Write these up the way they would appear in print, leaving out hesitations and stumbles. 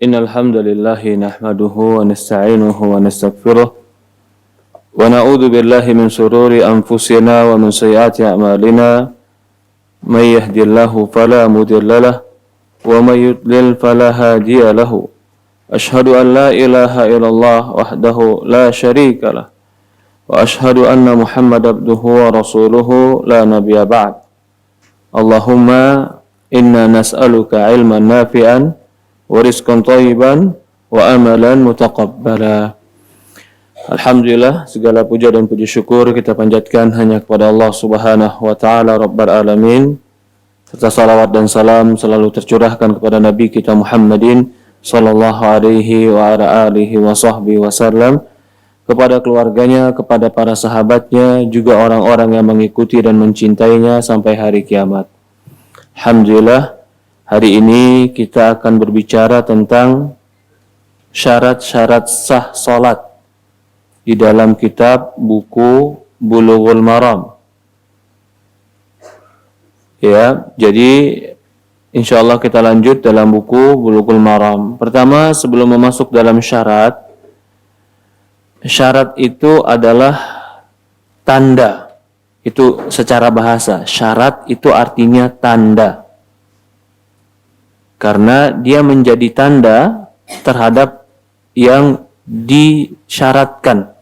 إن الحمد لله نحمده ونستعينه ونستغفره ونعوذ بالله من شرور أنفسنا ومن سيئات أعمالنا من يهد الله فلا مضل له ومن يضلل فلا هادي له أشهد أن لا إله إلا الله وحده لا شريك له وأشهد أن محمد عبده ورسوله لا نبي بعد اللهم إنا نسألك علما نافعا warizqan thayyiban wa amalan mutaqabbala. Alhamdulillah, segala puja dan puji syukur kita panjatkan hanya kepada Allah Subhanahu wa taala Rabbul alamin. Serta salawat dan salam selalu tercurahkan kepada Nabi kita Muhammadin sallallahu alaihi wa ala alihi wa sahbihi wasallam, kepada keluarganya, kepada para sahabatnya, juga orang-orang yang mengikuti dan mencintainya sampai hari kiamat. Alhamdulillah, hari ini kita akan berbicara tentang syarat-syarat sah salat di dalam kitab buku Bulughul Maram. Ya, jadi insyaallah kita lanjut dalam buku Bulughul Maram. Pertama, sebelum masuk dalam syarat itu adalah tanda. Itu secara bahasa, syarat itu artinya tanda. Karena dia menjadi tanda terhadap yang disyaratkan.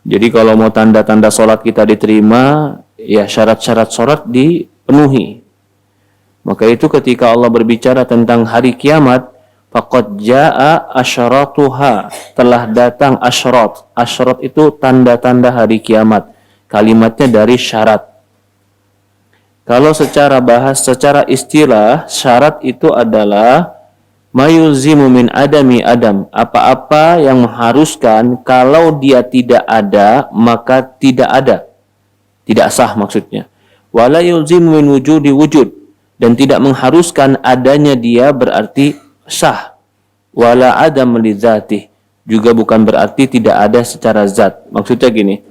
Jadi kalau mau tanda-tanda sholat kita diterima, ya syarat-syarat sholat dipenuhi. Maka itu ketika Allah berbicara tentang hari kiamat, faqad jaa asyratuha, telah datang asyrat. Asyrat itu tanda-tanda hari kiamat. Kalimatnya dari syarat. Kalau secara istilah, syarat itu adalah mayuzimu min adami adam, apa-apa yang mengharuskan kalau dia tidak ada maka tidak ada, tidak sah maksudnya. Wala yuzimu min wujudi wujud, dan tidak mengharuskan adanya dia berarti sah. Wala adam li dzatih, juga bukan berarti tidak ada secara zat. Maksudnya gini,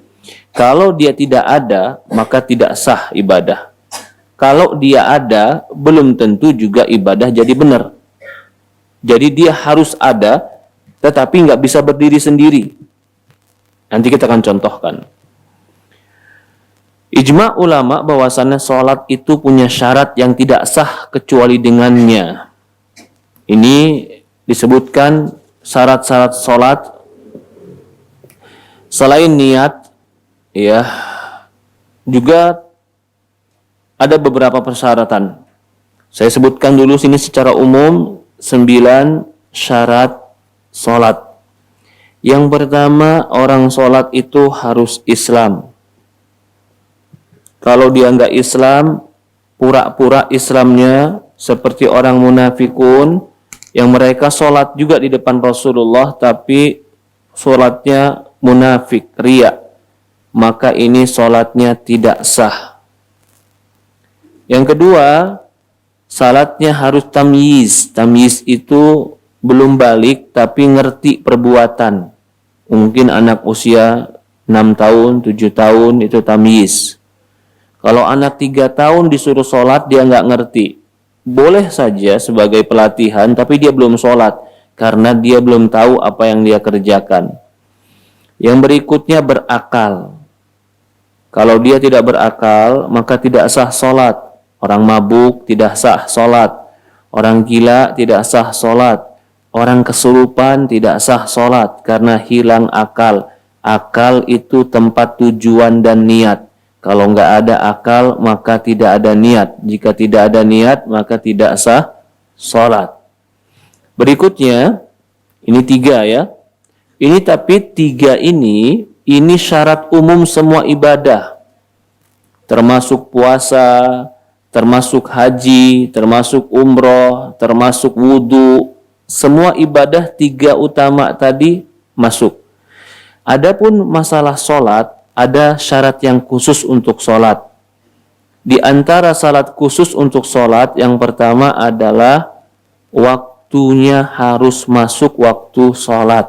kalau dia tidak ada maka tidak sah ibadah. Kalau dia ada, belum tentu juga ibadah jadi benar. Jadi dia harus ada, tetapi nggak bisa berdiri sendiri. Nanti kita akan contohkan. Ijma ulama bahwasannya sholat itu punya syarat yang tidak sah kecuali dengannya. Ini disebutkan syarat-syarat sholat selain niat, ya, juga ada beberapa persyaratan. Saya sebutkan dulu sini secara umum 9 syarat sholat. Yang pertama, orang sholat itu harus Islam. Kalau dia nggak Islam, pura-pura Islamnya seperti orang munafikun yang mereka sholat juga di depan Rasulullah tapi sholatnya munafik, riya, maka ini sholatnya tidak sah. Yang kedua, salatnya harus tamyiz. Tamyiz itu belum balik tapi ngerti perbuatan. Mungkin anak usia 6 tahun, 7 tahun itu tamyiz. Kalau anak 3 tahun disuruh sholat dia nggak ngerti, boleh saja sebagai pelatihan tapi dia belum sholat karena dia belum tahu apa yang dia kerjakan. Yang berikutnya berakal. Kalau dia tidak berakal maka tidak sah sholat. Orang mabuk tidak sah sholat, orang gila tidak sah sholat, orang kesurupan tidak sah sholat karena hilang akal. Akal itu tempat tujuan dan niat. Kalau nggak ada akal maka tidak ada niat. Jika tidak ada niat maka tidak sah sholat. Berikutnya, ini 3 ya. Ini tapi 3 ini syarat umum semua ibadah. Termasuk puasa, termasuk haji, termasuk umroh, termasuk wudu. Semua ibadah 3 utama tadi masuk. Adapun masalah sholat, ada syarat yang khusus untuk sholat. Di antara syarat khusus untuk sholat, yang pertama adalah waktunya harus masuk waktu sholat.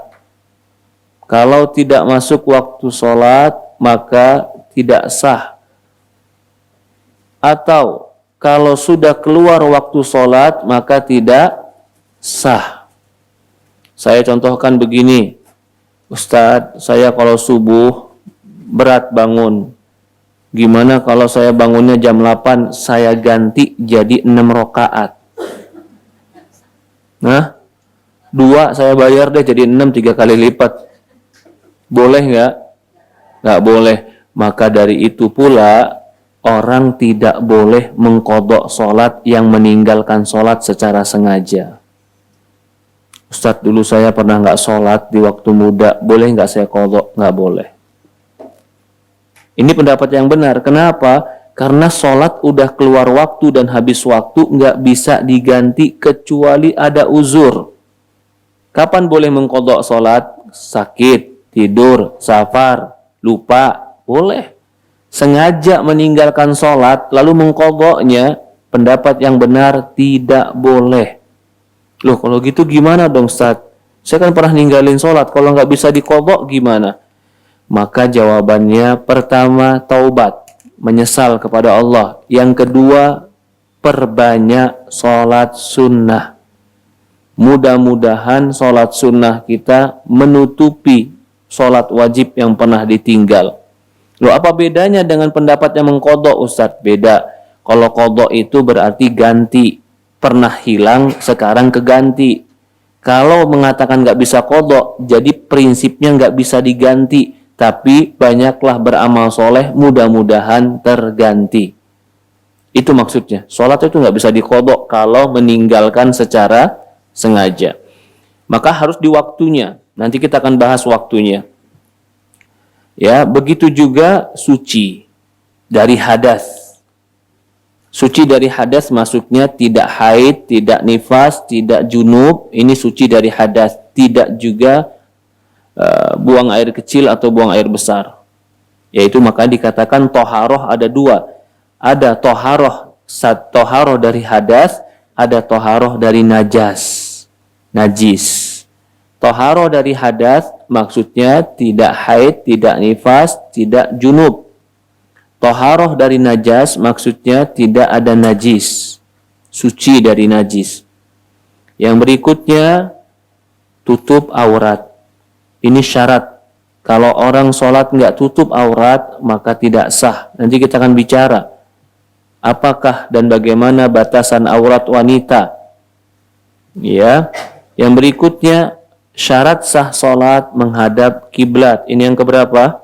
Kalau tidak masuk waktu sholat, maka tidak sah. Atau kalau sudah keluar waktu sholat maka tidak sah. Saya contohkan begini, Ustadz, saya kalau subuh berat bangun. Gimana kalau saya bangunnya jam 8, saya ganti jadi 6 rakaat. Nah, 2 saya bayar deh jadi 6, 3 kali lipat. Boleh nggak? Nggak boleh. Maka dari itu pula, orang tidak boleh mengqadha sholat yang meninggalkan sholat secara sengaja. Ustadz, dulu saya pernah nggak sholat di waktu muda, boleh nggak saya qadha? Nggak boleh. Ini pendapat yang benar. Kenapa? Karena sholat udah keluar waktu dan habis waktu, nggak bisa diganti kecuali ada uzur. Kapan boleh mengqadha sholat? Sakit, tidur, safar, lupa, boleh. Sengaja meninggalkan sholat lalu mengqadhanya, pendapat yang benar tidak boleh. Loh, kalau gitu gimana dong, Ustaz? Saya kan pernah ninggalin sholat, kalau nggak bisa diqadha gimana? Maka jawabannya, pertama, taubat, menyesal kepada Allah. Yang kedua, perbanyak sholat sunnah. Mudah-mudahan sholat sunnah kita menutupi sholat wajib yang pernah ditinggal. Loh, apa bedanya dengan pendapat yang mengqadha, Ustaz? Beda. Kalau qadha itu berarti ganti. Pernah hilang, sekarang keganti. Kalau mengatakan nggak bisa qadha, jadi prinsipnya nggak bisa diganti. Tapi banyaklah beramal soleh, mudah-mudahan terganti. Itu maksudnya. Sholat itu nggak bisa diqadha kalau meninggalkan secara sengaja. Maka harus di waktunya. Nanti kita akan bahas waktunya. Ya, begitu juga suci dari hadas. Suci dari hadas maksudnya tidak haid, tidak nifas, tidak junub. Ini suci dari hadas. Tidak juga buang air kecil atau buang air besar. Yaitu maka dikatakan toharoh ada 2. Ada toharoh dari hadas, ada toharoh dari najis. Toharoh dari hadas maksudnya tidak haid, tidak nifas, tidak junub. Toharoh dari najas maksudnya tidak ada najis, suci dari najis. Yang berikutnya, tutup aurat. Ini syarat. Kalau orang sholat nggak tutup aurat, maka tidak sah. Nanti kita akan bicara apakah dan bagaimana batasan aurat wanita. Ya. Yang berikutnya, syarat sah sholat menghadap kiblat. Ini yang keberapa?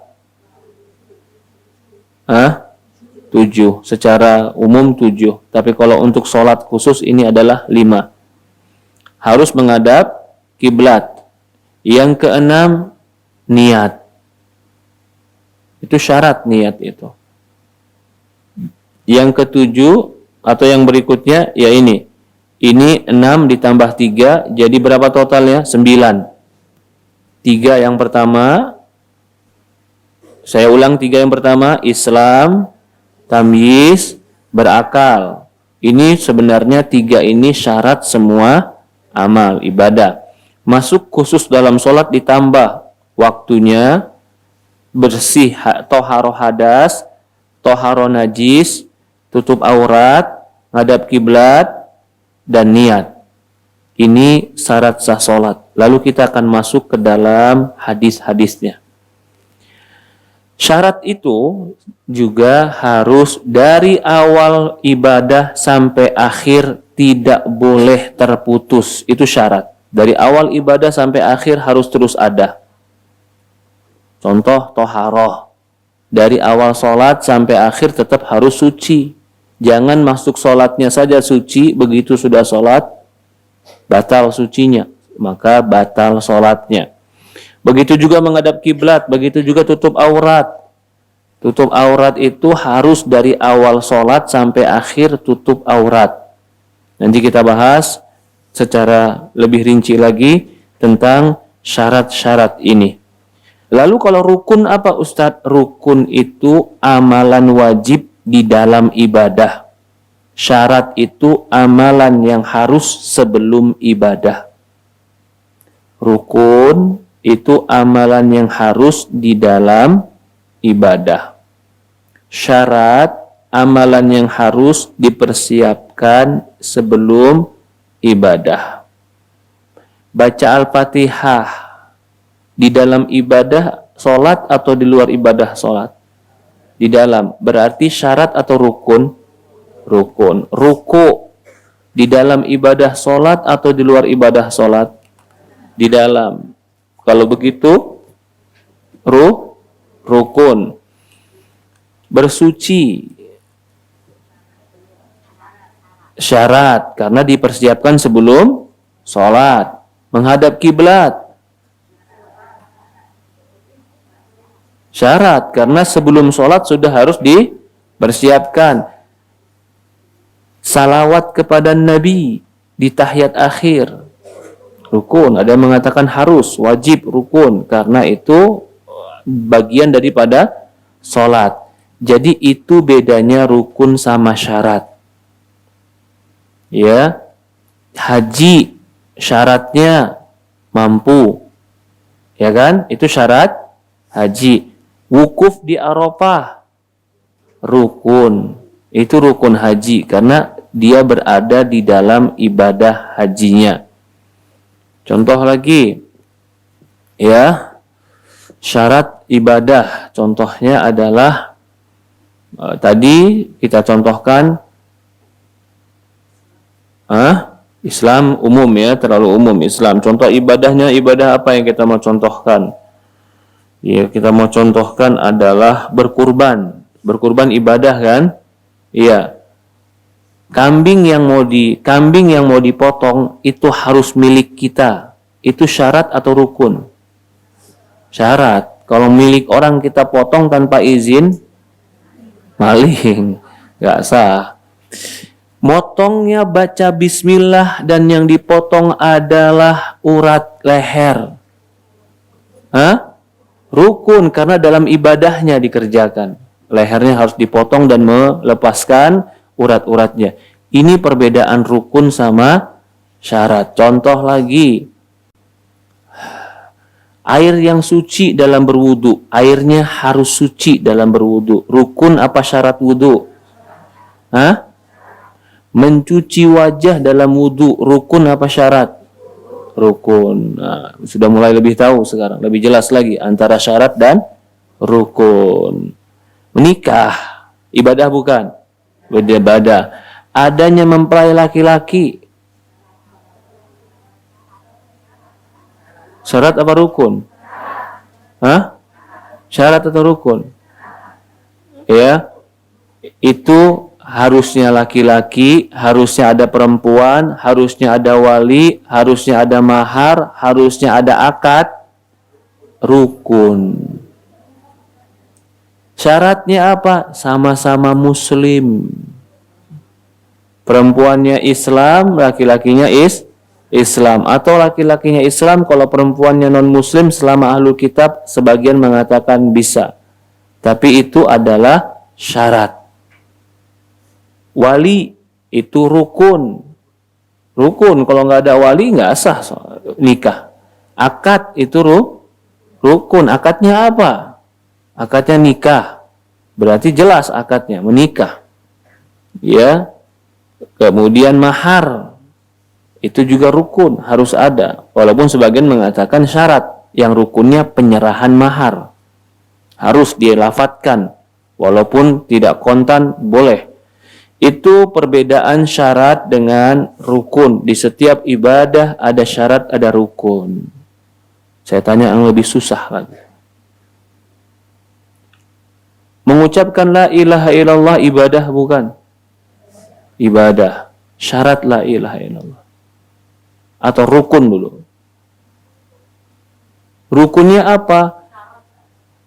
7. Secara umum 7. Tapi kalau untuk sholat khusus ini adalah 5. Harus menghadap kiblat. Yang keenam, niat. Itu syarat niat itu. Yang ketujuh atau yang berikutnya ya ini. Ini 6 ditambah 3 jadi berapa totalnya? 9. 3 yang pertama. Saya ulang 3 yang pertama, Islam, tamyiz, berakal. Ini sebenarnya 3 ini syarat semua amal, ibadah. Masuk khusus dalam sholat ditambah waktunya, bersih, toharoh hadas, toharoh najis, tutup aurat, ngadap kiblat, dan niat. Ini syarat sah sholat. Lalu kita akan masuk ke dalam hadis-hadisnya. Syarat itu juga harus dari awal ibadah sampai akhir tidak boleh terputus. Itu syarat. Dari awal ibadah sampai akhir harus terus ada. Contoh toharoh. Dari awal sholat sampai akhir tetap harus suci. Jangan masuk sholatnya saja suci, begitu sudah sholat, batal sucinya. Maka batal sholatnya. Begitu juga menghadap kiblat, begitu juga tutup aurat. Tutup aurat itu harus dari awal sholat sampai akhir tutup aurat. Nanti kita bahas secara lebih rinci lagi tentang syarat-syarat ini. Lalu kalau rukun apa, Ustadz? Rukun itu amalan wajib di dalam ibadah. Syarat itu amalan yang harus sebelum ibadah. Rukun itu amalan yang harus di dalam ibadah. Syarat amalan yang harus dipersiapkan sebelum ibadah. baca Al-Fatihah di dalam ibadah sholat atau di luar ibadah sholat? Di dalam. Berarti syarat atau rukun? Rukun. Ruku di dalam ibadah sholat atau di luar ibadah sholat? Di dalam. Kalau begitu, rukun. Bersuci, syarat, karena dipersiapkan sebelum sholat. Menghadap kiblat, syarat, karena sebelum sholat sudah harus dipersiapkan. Salawat kepada Nabi di tahiyat akhir, rukun. Ada yang mengatakan harus, wajib, rukun, karena itu bagian daripada sholat. Jadi itu bedanya rukun sama syarat. Ya, haji syaratnya mampu, ya kan? Itu syarat haji. Wukuf di Arafah, rukun. Itu rukun haji karena dia berada di dalam ibadah hajinya. Contoh lagi, ya, syarat ibadah. Contohnya adalah tadi kita contohkan Islam umum, ya, terlalu umum Islam. Contoh ibadahnya, ibadah apa yang kita mau contohkan? Ya, kita mau contohkan adalah berkurban. Berkurban ibadah kan? Iya. Kambing yang mau dipotong itu harus milik kita. Itu syarat atau rukun? Syarat. Kalau milik orang kita potong tanpa izin, maling, nggak sah. Motongnya baca bismillah dan yang dipotong adalah urat leher. Rukun karena dalam ibadahnya dikerjakan. Lehernya harus dipotong dan melepaskan urat-uratnya. Ini perbedaan rukun sama syarat. Contoh lagi, air yang suci dalam berwudu. Airnya harus suci dalam berwudu. Rukun apa syarat wudu? Mencuci wajah dalam wudu. Rukun apa syarat? Rukun. Nah, sudah mulai lebih tahu sekarang. Lebih jelas lagi antara syarat dan rukun. Menikah, ibadah bukan? Ibadah. Adanya mempelai laki-laki, syarat apa rukun? Syarat atau rukun? Ya, itu harusnya laki-laki, harusnya ada perempuan, harusnya ada wali, harusnya ada mahar, harusnya ada akad, rukun. Syaratnya apa? Sama-sama muslim. Perempuannya Islam, laki-lakinya Islam. Atau laki-lakinya Islam, kalau perempuannya non-muslim selama ahlul kitab, sebagian mengatakan bisa. Tapi itu adalah syarat. Wali itu rukun. Rukun, kalau nggak ada wali nggak sah nikah. Akad itu rukun. Akadnya apa? Akadnya nikah. Berarti jelas akadnya, menikah. Ya. Kemudian mahar. Itu juga rukun, harus ada. Walaupun sebagian mengatakan syarat. Yang rukunnya penyerahan mahar. Harus dilafatkan. Walaupun tidak kontan, boleh. Itu perbedaan syarat dengan rukun. Di setiap ibadah ada syarat, ada rukun. Saya tanya yang lebih susah lagi. Mengucapkan la ilaha illallah ibadah bukan? Ibadah. Syarat la ilaha illallah. Atau rukun dulu. Rukunnya apa?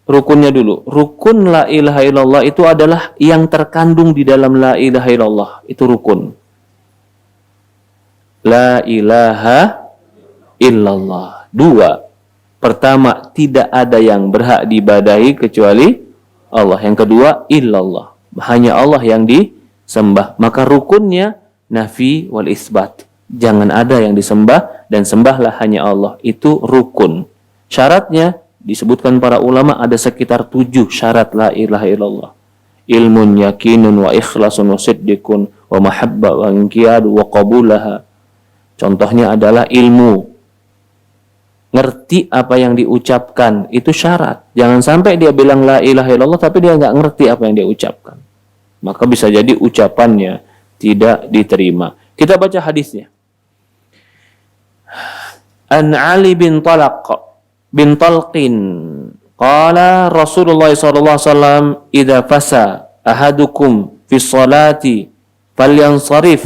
Rukunnya dulu. Rukun la ilaha illallah itu adalah yang terkandung di dalam la ilaha illallah. Itu rukun. La ilaha illallah. Dua. Pertama, tidak ada yang berhak diibadahi kecuali Allah. Yang kedua, illallah. Hanya Allah yang disembah. Maka rukunnya nafi wal isbat. Jangan ada yang disembah dan sembahlah hanya Allah. Itu rukun. Syaratnya disebutkan para ulama ada sekitar 7 syarat la ilaha illallah. Ilmun yakinun wa ikhlasun wa siddiqun wa mahabba wa inqiyadu wa qabulaha. Contohnya adalah ilmu. ngerti apa yang diucapkan, itu syarat. Jangan sampai dia bilang la ilaha illallah tapi dia nggak ngerti apa yang dia ucapkan. Maka bisa jadi ucapannya tidak diterima. Kita baca hadisnya. An Ali bin Talqin qala Rasulullah sallallahu alaihi wasallam idza fasa ahadukum fi sholati falyansarif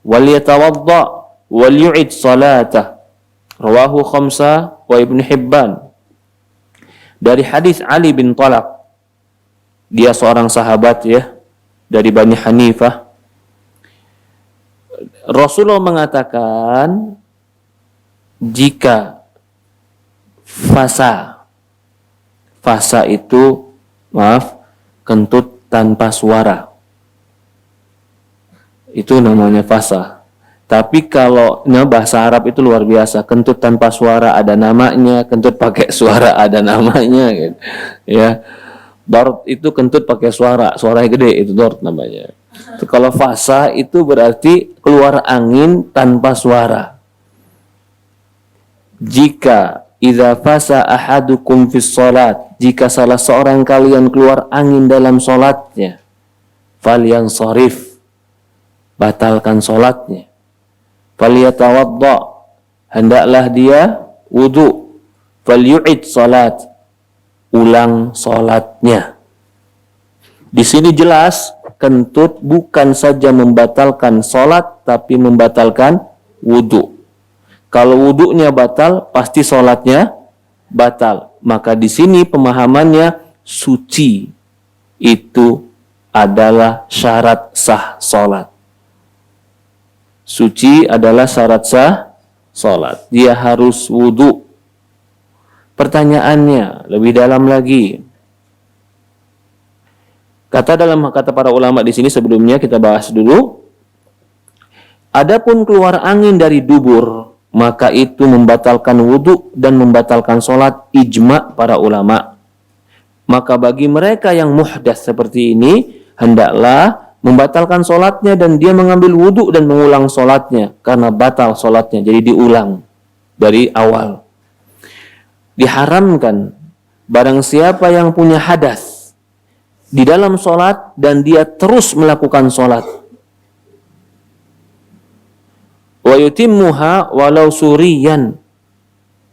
wal yatawadda wal yu'id salatah. Rawahu khamsah wa Ibnu Hibban. Dari hadis Ali bin Talq, dia seorang sahabat ya dari Bani Hanifah. Rasulullah mengatakan jika fasa itu kentut tanpa suara, itu namanya fasa. Tapi kalau bahasa Arab itu luar biasa, kentut tanpa suara ada namanya, kentut pakai suara ada namanya gitu. Ya. Dort itu kentut pakai suara, suaranya gede, itu dort namanya. Kalau fasa itu berarti keluar angin tanpa suara. Jika idza fasa ahadukum fis shalat, jika salah seorang kalian keluar angin dalam salatnya, falyansarif, batalkan salatnya. Falyatawadda, hendaklah dia wudu. Falyu'id salat, ulang salatnya. Di sini jelas kentut bukan saja membatalkan salat tapi membatalkan wudu. Kalau wudunya batal, pasti salatnya batal. Maka di sini pemahamannya suci itu adalah syarat sah salat. Suci adalah syarat sah salat. Dia harus wudu. Pertanyaannya lebih dalam lagi. Kata para ulama di sini sebelumnya kita bahas dulu. Adapun keluar angin dari dubur, maka itu membatalkan wudu dan membatalkan salat, ijma para ulama. Maka bagi mereka yang muhdats seperti ini, hendaklah membatalkan solatnya dan dia mengambil wudu dan mengulang solatnya karena batal solatnya, jadi diulang dari awal. Diharamkan barang siapa yang punya hadas di dalam solat dan dia terus melakukan solat, wa yutimmuha walau suriyan.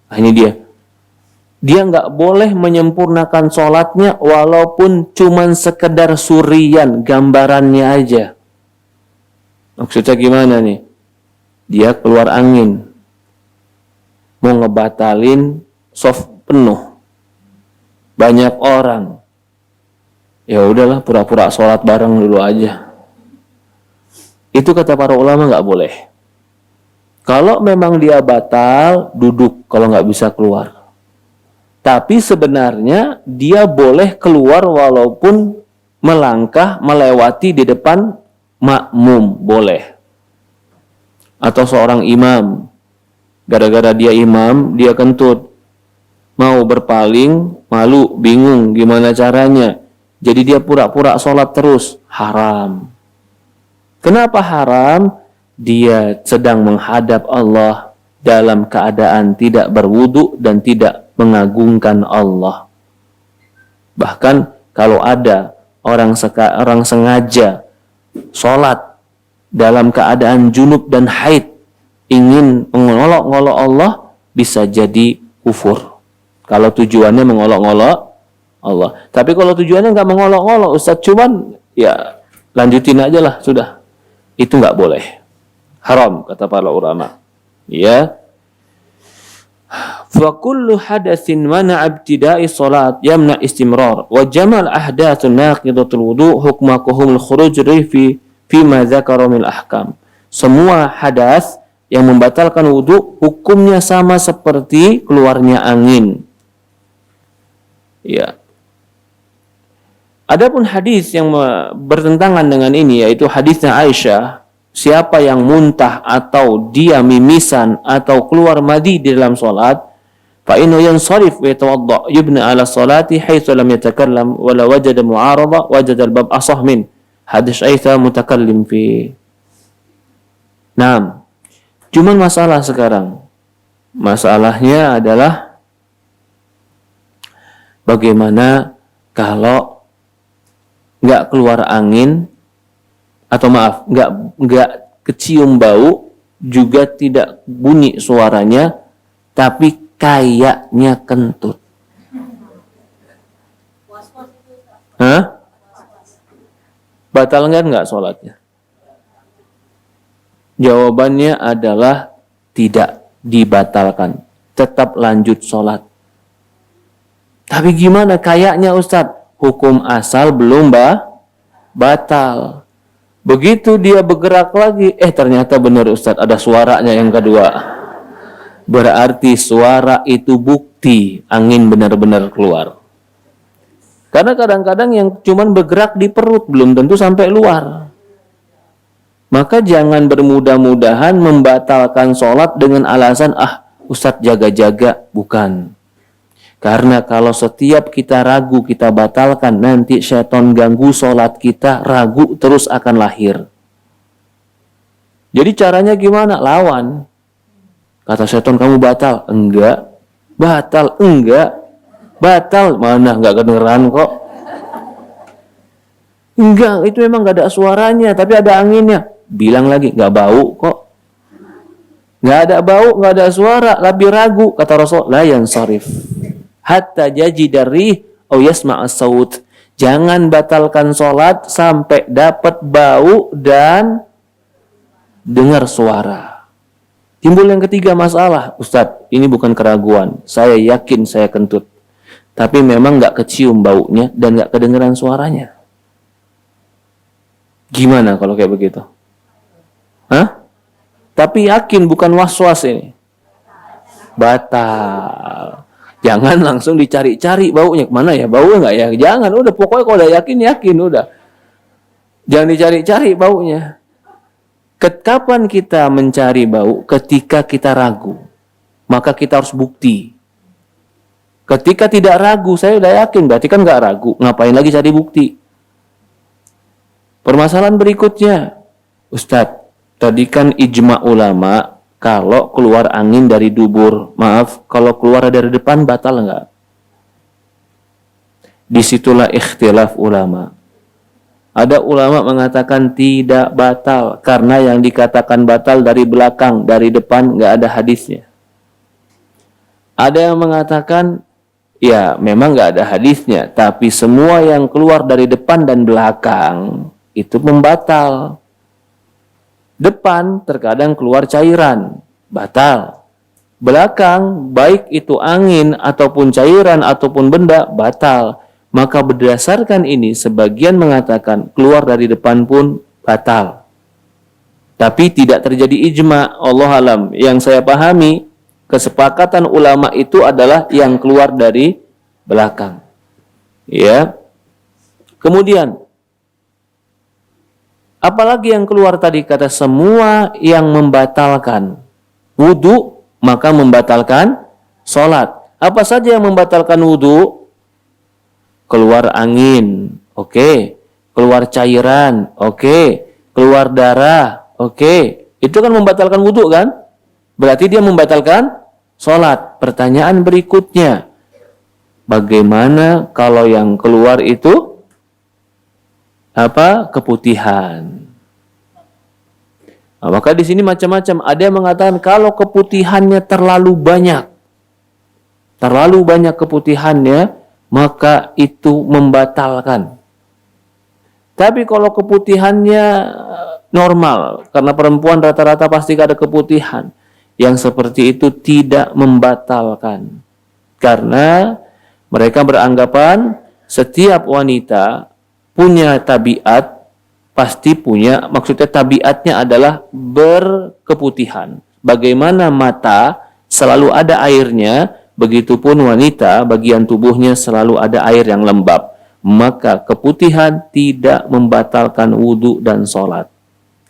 Nah, ini dia nggak boleh menyempurnakan sholatnya walaupun cuman sekedar surian, gambarannya aja. Maksudnya gimana nih? Dia keluar angin, mau ngebatalin soft penuh, banyak orang. Ya udahlah, pura-pura sholat bareng dulu aja. Itu kata para ulama nggak boleh. Kalau memang dia batal, duduk kalau nggak bisa keluar. Tapi sebenarnya dia boleh keluar walaupun melangkah melewati di depan makmum, boleh. Atau seorang imam, gara-gara dia imam, dia kentut, mau berpaling, malu, bingung gimana caranya. Jadi dia pura-pura sholat terus, haram. Kenapa haram? Dia sedang menghadap Allah dalam keadaan tidak berwudu dan tidak mengagungkan Allah. Bahkan kalau ada orang sengaja sholat dalam keadaan junub dan haid, ingin mengolok-olok Allah, bisa jadi kufur. Kalau tujuannya mengolok-olok Allah. Tapi kalau tujuannya nggak mengolok-olok, Ustaz, cuman ya lanjutin aja lah, sudah. Itu nggak boleh. Haram, kata para ulama. Ya. Fa kullu hadatsin mana ibtida'i salat yamna istimrar wa jamal ahdatsun naqidatul wudu hukmakuhum al-khuruj fi ma dzakara min ahkam. Semua hadas yang membatalkan wudu hukumnya sama seperti keluarnya angin. Ya. Adapun hadis yang bertentangan dengan ini, yaitu hadisnya Aisyah, siapa yang muntah atau dia mimisan atau keluar madi di dalam salat, fa innahu yansarif wa yatawadda yubna ala salati haitsu lam yatakallam wa la wajada mu'arada wajada al-bab asah min. Hadis Aisyah mutakallim fi. Naam. Cuman masalah sekarang, Masalahnya adalah bagaimana kalau nggak keluar angin, atau maaf, nggak kecium bau, juga tidak bunyi suaranya, tapi kayaknya kentut. Hah? Batal nggak sholatnya? Jawabannya adalah tidak dibatalkan. Tetap lanjut sholat. Tapi gimana kayaknya Ustadz? Hukum asal belum batal. Begitu dia bergerak lagi, ternyata benar Ustadz, ada suaranya yang kedua. Berarti suara itu bukti angin benar-benar keluar. Karena kadang-kadang yang cuman bergerak di perut belum tentu sampai luar. Maka jangan bermudah-mudahan membatalkan sholat dengan alasan, Ustadz jaga-jaga. Bukan. Karena kalau setiap kita ragu kita batalkan, nanti syaitan ganggu sholat kita, ragu terus akan lahir. Jadi caranya gimana? Lawan. Kata syaitan, kamu batal? Enggak. Batal? Enggak. Batal? Mana? Enggak kedengeran kok. Enggak, itu memang enggak ada suaranya, tapi ada anginnya. Bilang lagi, enggak bau kok. Enggak ada bau, enggak ada suara, lebih ragu. Kata Rasul, la yansarif hatta yajidari au yasma'as saut. Jangan batalkan sholat sampai dapat bau dan dengar suara. Timbul yang ketiga masalah, Ustadz, ini bukan keraguan. Saya yakin saya kentut. Tapi memang nggak kecium baunya dan nggak kedengeran suaranya. Gimana kalau kayak begitu? Hah? Tapi yakin, bukan was-was ini. Batal. Jangan langsung dicari-cari baunya. Kemana ya? Baunya nggak ya? Jangan. Udah, pokoknya kalau udah yakin, udah. Jangan dicari-cari baunya. Kapan kita mencari bau? Ketika kita ragu. Maka kita harus bukti. Ketika tidak ragu, saya udah yakin, berarti kan nggak ragu. Ngapain lagi cari bukti? Permasalahan berikutnya, Ustadz, tadi kan ijma ulama, kalau keluar angin dari dubur, kalau keluar dari depan batal nggak? Disitulah ikhtilaf ulama. Ada ulama mengatakan tidak batal, karena yang dikatakan batal dari belakang, dari depan nggak ada hadisnya. Ada yang mengatakan, ya memang nggak ada hadisnya, tapi semua yang keluar dari depan dan belakang itu membatal. Depan terkadang keluar cairan, batal. Belakang, baik itu angin ataupun cairan ataupun benda, batal. Maka berdasarkan ini, sebagian mengatakan keluar dari depan pun batal. Tapi tidak terjadi ijma, Allah alam. Yang saya pahami, kesepakatan ulama itu adalah yang keluar dari belakang. Ya. Kemudian, apalagi yang keluar tadi, kata semua yang membatalkan wudu, maka membatalkan sholat. Apa saja yang membatalkan wudu? Keluar angin, oke. Keluar cairan, oke. Keluar darah, oke. Itu kan membatalkan wudu kan? Berarti dia membatalkan sholat. Pertanyaan berikutnya, bagaimana kalau yang keluar itu keputihan? Nah, maka di sini macam-macam. Ada yang mengatakan kalau keputihannya terlalu banyak keputihannya, maka itu membatalkan. Tapi kalau keputihannya normal, karena perempuan rata-rata pasti ada keputihan, yang seperti itu tidak membatalkan. Karena mereka beranggapan setiap wanita punya tabiat, pasti punya, maksudnya tabiatnya adalah berkeputihan. Bagaimana mata selalu ada airnya, begitupun wanita bagian tubuhnya selalu ada air yang lembab. Maka keputihan tidak membatalkan wudu dan sholat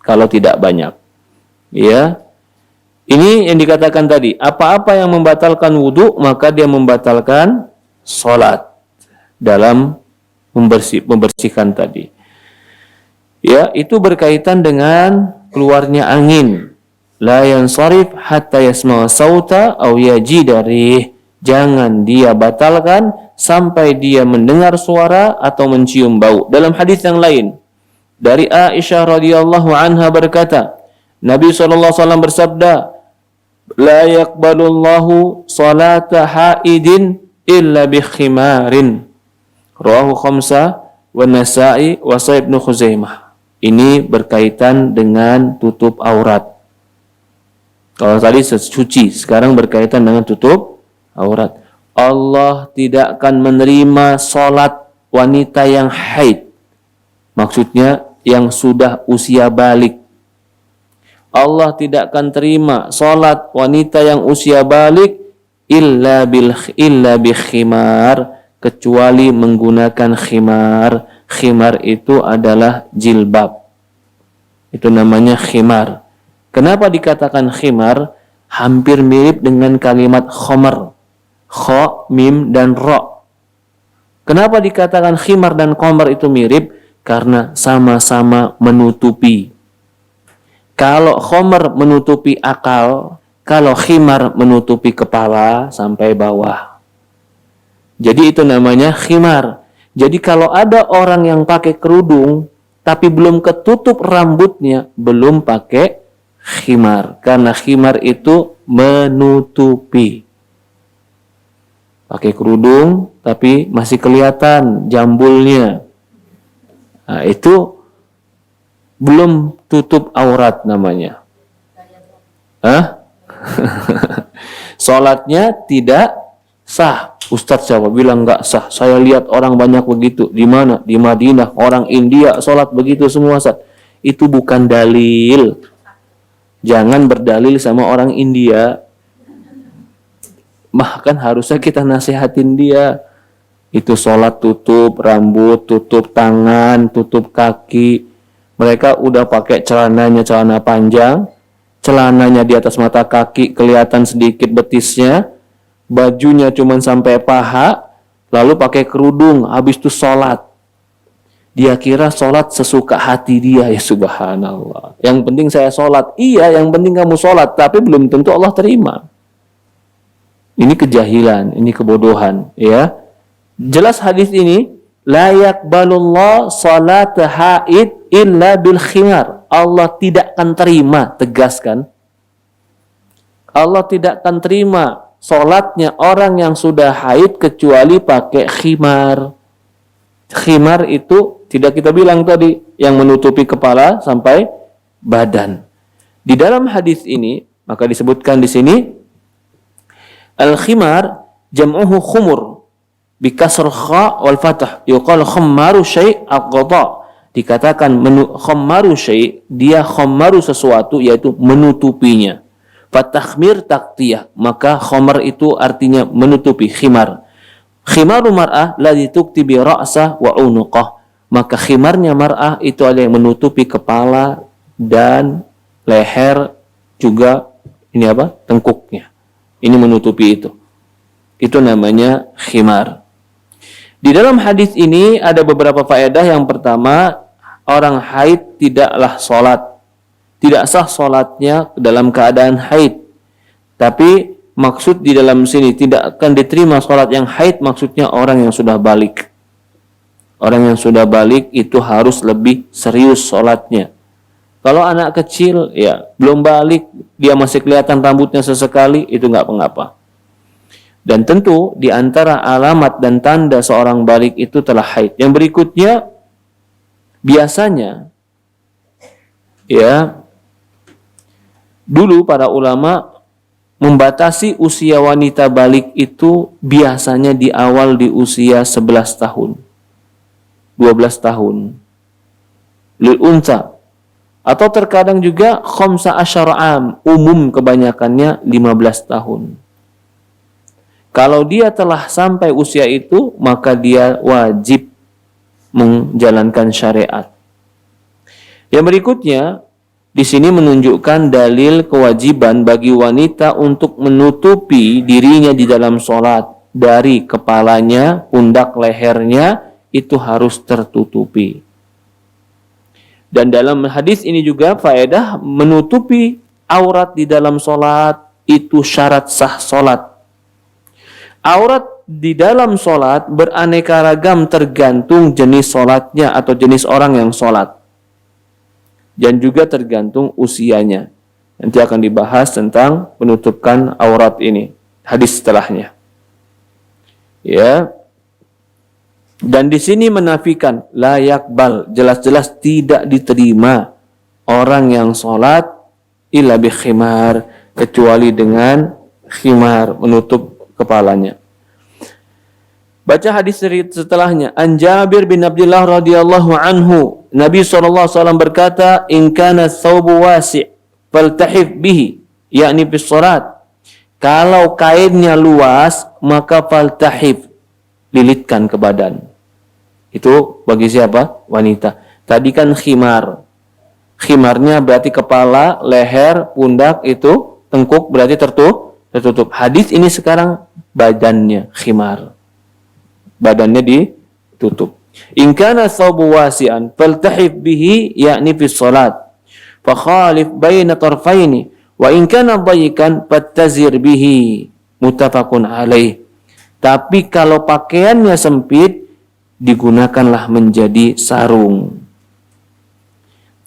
kalau tidak banyak. Ya, ini yang dikatakan tadi. Apa-apa yang membatalkan wudu, maka dia membatalkan sholat dalam membersihkan tadi. Ya, itu berkaitan dengan keluarnya angin. La yansarif hatta yasma'a sauta aw yajida rih. Jangan dia batalkan sampai dia mendengar suara atau mencium bau. Dalam hadis yang lain dari Aisyah radhiyallahu anha berkata, Nabi SAW bersabda, La yaqbalullahu salata haidin illa bi khimarin. Rawahu khamsah wa Nasa'i wa Sahih Ibnu Khuzaimah. Ini berkaitan dengan tutup aurat. Kalau tadi suci, sekarang berkaitan dengan tutup aurat. Allah tidak akan menerima salat wanita yang haid. Maksudnya yang sudah usia balik. Allah tidak akan terima salat wanita yang usia balik illa bi khimar, kecuali menggunakan khimar. Khimar itu adalah jilbab. Itu namanya khimar. Kenapa dikatakan khimar? Hampir mirip dengan kalimat khomer. Kho, mim, dan ro. Kenapa dikatakan khimar dan khomer itu mirip? Karena sama-sama menutupi. Kalau khomer menutupi akal, kalau khimar menutupi kepala sampai bawah. Jadi itu namanya khimar. Jadi kalau ada orang yang pakai kerudung, tapi belum ketutup rambutnya, belum pakai khimar. Karena khimar itu menutupi. Pakai kerudung, tapi masih kelihatan jambulnya. Nah, itu belum tutup aurat namanya. Salatnya tidak sah. Ustadz siapa bilang nggak sah? Saya lihat orang banyak begitu. Di mana? Di Madinah. Orang India salat begitu semua, Ustadz. Itu bukan dalil. Jangan berdalil sama orang India. Bahkan harusnya kita nasihatin dia. Itu salat tutup rambut, tutup tangan, tutup kaki. Mereka udah pakai celananya celana panjang, celananya di atas mata kaki, kelihatan sedikit betisnya, bajunya cuma sampai paha, lalu pakai kerudung, habis itu sholat. Dia kira sholat sesuka hati dia, ya subhanallah. Yang penting saya sholat, iya yang penting kamu sholat, tapi belum tentu Allah terima. Ini kejahilan, ini kebodohan, ya. Jelas hadis ini, la yaqbalullah salat haid illa bil khimar. Allah tidak akan terima, tegaskan. Allah tidak akan terima salatnya orang yang sudah haid kecuali pakai khimar. Khimar itu tidak kita bilang tadi yang menutupi kepala sampai badan. Di dalam hadis ini maka disebutkan di sini al-khimar jam'uhu khumur bi kasr kha wal fath yuqal khammaru syai' aqdha. Dikatakan khammaru syai', dia khammaru sesuatu yaitu menutupinya. Fatakhmir taqtiyah, maka khamar itu artinya menutupi, khimar. Khimaru mar'ah ladzi tukti bi ra'sah wa unuqah. Maka khimarnya mar'ah itu ada yang menutupi kepala dan leher, juga ini apa? Tengkuknya. Ini menutupi itu. Itu namanya khimar. Di dalam hadis ini ada beberapa faedah. Yang pertama, orang haid tidaklah sholat. Tidak sah sholatnya dalam keadaan haid. Tapi maksud di dalam sini tidak akan diterima sholat yang haid, maksudnya orang yang sudah balik. Orang yang sudah balik itu harus lebih serius sholatnya. Kalau anak kecil, ya belum balik, dia masih kelihatan rambutnya sesekali, itu nggak mengapa. Dan tentu di antara alamat dan tanda seorang balik itu telah haid. Yang berikutnya, biasanya, ya, dulu para ulama membatasi usia wanita balik itu biasanya di awal di usia 11 tahun, 12 tahun. Lil unsa. Atau terkadang juga khamsa asyara am, umum kebanyakannya 15 tahun. Kalau dia telah sampai usia itu, maka dia wajib menjalankan syariat. Yang berikutnya, di sini menunjukkan dalil kewajiban bagi wanita untuk menutupi dirinya di dalam sholat. Dari kepalanya, pundak lehernya, itu harus tertutupi. Dan dalam hadis ini juga faedah menutupi aurat di dalam solat itu syarat sah solat. Aurat di dalam solat beraneka ragam tergantung jenis solatnya atau jenis orang yang solat. Dan juga tergantung usianya. Nanti akan dibahas tentang penutupkan aurat ini. Hadis setelahnya. Ya. Dan di sini menafikan la yakbal, jelas-jelas tidak diterima orang yang solat illa bi khimar, kecuali dengan khimar, menutup kepalanya. Baca hadis setelahnya. An Jabir bin Abdullah radhiyallahu anhu, Nabi SAW berkata, in kana thawbu wasi' faltahif bihi, yakni bis salat. Kalau kainnya luas, maka faltahif, lilitkan ke badan. Itu bagi siapa? Wanita. Tadi kan khimar. Khimarnya berarti kepala, leher, pundak, itu tengkuk berarti tertutup. Hadis ini sekarang badannya khimar. Badannya ditutup. In kana thawbu wasi'an faltahif bihi, yakni fi shalat. Fa khalif baina tarfaini wa in kana dhayikan fattazir bihi. Muttafaqun alaih. Tapi kalau pakaiannya sempit, digunakanlah menjadi sarung.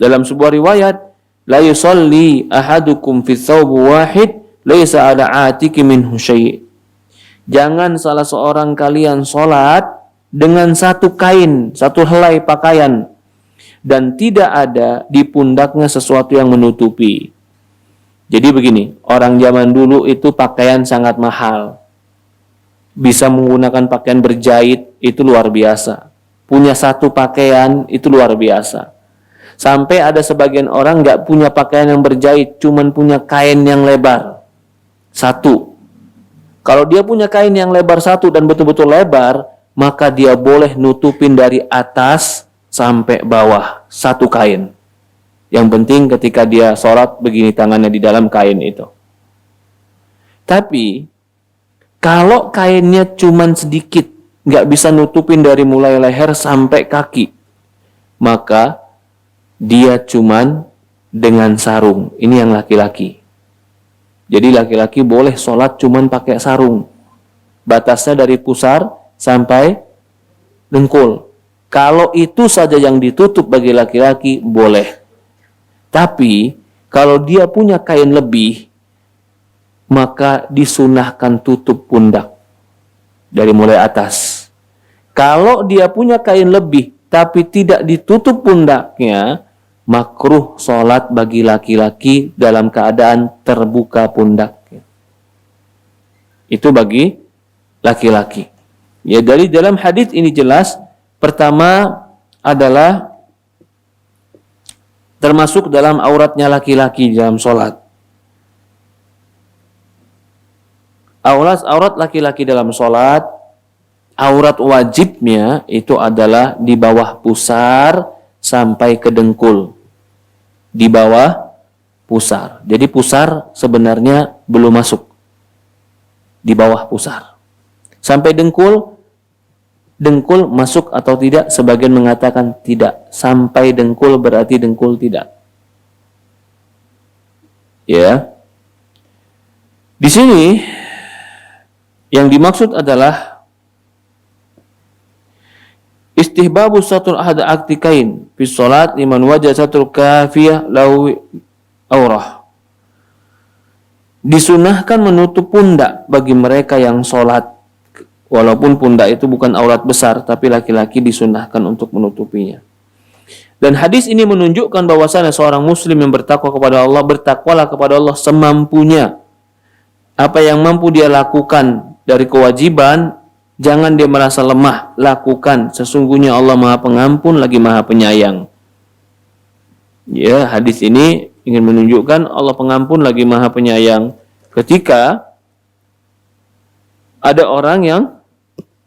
Dalam sebuah riwayat, la yusalli ahadukum fi thawb wahid laisa ala atiki minhu syai'. Jangan salah seorang kalian sholat dengan satu kain, satu helai pakaian, dan tidak ada di pundaknya sesuatu yang menutupi. Jadi begini, orang zaman dulu itu pakaian sangat mahal. Bisa menggunakan pakaian berjahit, itu luar biasa. Punya satu pakaian, itu luar biasa. Sampai ada sebagian orang nggak punya pakaian yang berjahit, cuman punya kain yang lebar. Satu. Kalau dia punya kain yang lebar satu dan betul-betul lebar, maka dia boleh nutupin dari atas sampai bawah satu kain. Yang penting ketika dia sholat begini tangannya di dalam kain itu. Tapi kalau kainnya cuman sedikit, nggak bisa nutupin dari mulai leher sampai kaki, maka dia cuman dengan sarung. Ini yang laki-laki. Jadi laki-laki boleh sholat cuman pakai sarung. Batasnya dari pusar sampai dengkul. Kalau itu saja yang ditutup bagi laki-laki, boleh. Tapi kalau dia punya kain lebih, maka disunahkan tutup pundak dari mulai atas. Kalau dia punya kain lebih, tapi tidak ditutup pundaknya, makruh sholat bagi laki-laki dalam keadaan terbuka pundak. Itu bagi laki-laki. Ya, dari dalam hadis ini jelas, pertama adalah termasuk dalam auratnya laki-laki dalam sholat. Aurat laki-laki dalam sholat, aurat wajibnya itu adalah di bawah pusar sampai ke dengkul. Di bawah pusar. Jadi pusar sebenarnya belum masuk. Di bawah pusar. Sampai dengkul masuk atau tidak? Sebagian mengatakan tidak. Sampai dengkul berarti dengkul tidak. Ya. Di sini yang dimaksud adalah istihbabu satur ahad aktikain fi sholat liman wajah satur kafiyah lau aurah. Disunahkan menutup pundak bagi mereka yang sholat. Walaupun pundak itu bukan aurat besar, tapi laki-laki disunahkan untuk menutupinya. Dan hadis ini menunjukkan bahwasanya seorang muslim yang bertakwa kepada Allah, bertakwalah kepada Allah semampunya. Apa yang mampu dia lakukan dari kewajiban, jangan dia merasa lemah, lakukan. Sesungguhnya Allah Maha Pengampun lagi Maha Penyayang. Ya, hadis ini ingin menunjukkan Allah Pengampun lagi Maha Penyayang. Ketika ada orang yang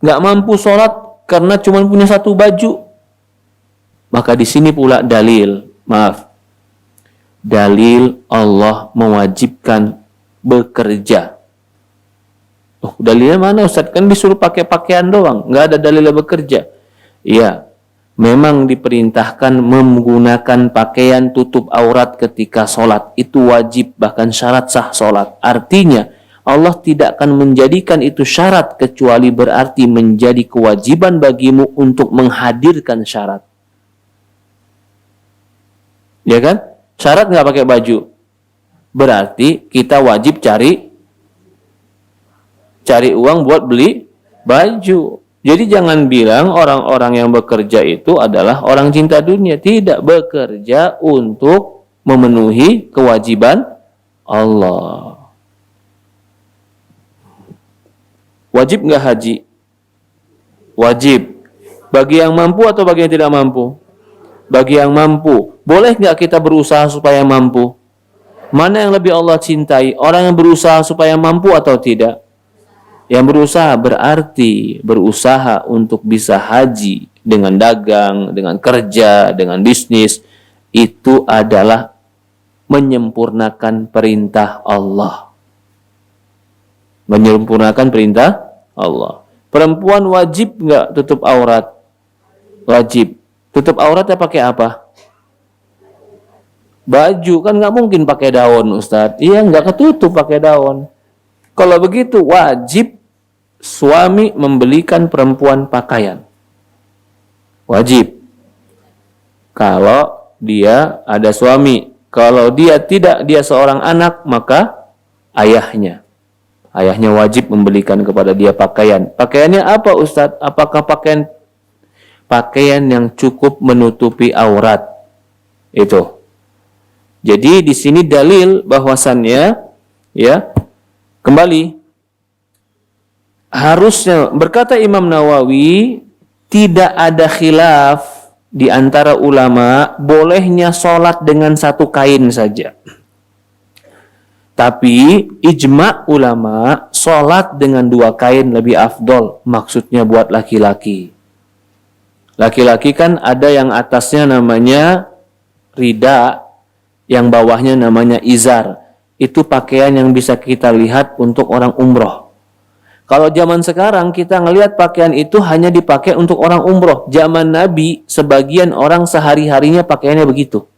nggak mampu sholat karena cuma punya satu baju, maka di sini pula dalil Allah mewajibkan bekerja. Oh, dalilnya mana Ustaz? Kan disuruh pakai pakaian doang, nggak ada dalilnya bekerja. Iya, memang diperintahkan menggunakan pakaian tutup aurat ketika sholat. Itu wajib, bahkan syarat sah sholat. Artinya, Allah tidak akan menjadikan itu syarat kecuali berarti menjadi kewajiban bagimu untuk menghadirkan syarat. Ya kan? Syarat nggak pakai baju. Berarti kita wajib cari uang buat beli baju. Jadi jangan bilang orang-orang yang bekerja itu adalah orang cinta dunia. Tidak, bekerja untuk memenuhi kewajiban Allah. Wajib nggak haji? Wajib. Bagi yang mampu atau bagi yang tidak mampu? Bagi yang mampu. Boleh nggak kita berusaha supaya mampu? Mana yang lebih Allah cintai? Orang yang berusaha supaya mampu atau tidak? Yang berusaha berarti berusaha untuk bisa haji dengan dagang, dengan kerja, dengan bisnis. Itu adalah menyempurnakan perintah Allah. Menyempurnakan perintah Allah. Perempuan wajib nggak tutup aurat? Wajib. Tutup auratnya pakai apa? Baju. Kan nggak mungkin pakai daun, Ustadz. Iya, nggak ketutup pakai daun. Kalau begitu wajib suami membelikan perempuan pakaian. Wajib. Kalau dia ada suami. Kalau dia tidak, dia seorang anak, maka ayahnya. Ayahnya wajib membelikan kepada dia pakaian. Pakaiannya apa, Ustadz? Apakah pakaian yang cukup menutupi aurat? Itu. Jadi di sini dalil bahwasannya, ya, kembali, harusnya, berkata Imam Nawawi, tidak ada khilaf di antara ulama bolehnya sholat dengan satu kain saja. Tapi ijma ulama, sholat dengan dua kain lebih afdol. Maksudnya buat laki-laki. Laki-laki kan ada yang atasnya namanya rida, yang bawahnya namanya izar. Itu pakaian yang bisa kita lihat untuk orang umroh. Kalau zaman sekarang kita ngelihat pakaian itu hanya dipakai untuk orang umroh. Zaman Nabi, sebagian orang sehari-harinya pakaiannya begitu.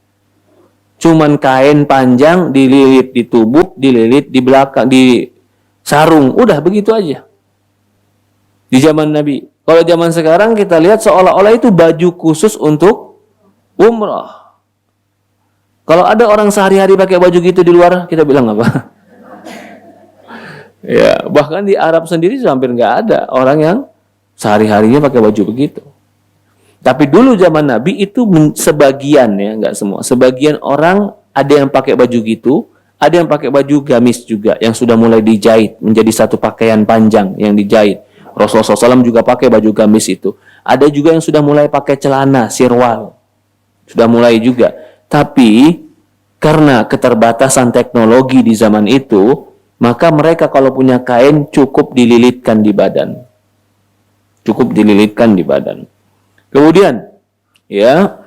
Cuman kain panjang, dililit di tubuh, dililit di belakang, di sarung. Udah begitu aja. Di zaman Nabi. Kalau zaman sekarang kita lihat seolah-olah itu baju khusus untuk umroh. Kalau ada orang sehari-hari pakai baju gitu di luar, kita bilang apa? Ya, bahkan di Arab sendiri hampir nggak ada orang yang sehari-harinya pakai baju begitu. Tapi dulu zaman Nabi itu sebagian, ya, nggak semua. Sebagian orang ada yang pakai baju gitu, ada yang pakai baju gamis juga yang sudah mulai dijahit menjadi satu pakaian panjang yang dijahit. Rasulullah SAW juga pakai baju gamis itu. Ada juga yang sudah mulai pakai celana, sirwal. Sudah mulai juga. Tapi karena keterbatasan teknologi di zaman itu, maka mereka kalau punya kain cukup dililitkan di badan. Cukup dililitkan di badan. Kemudian, ya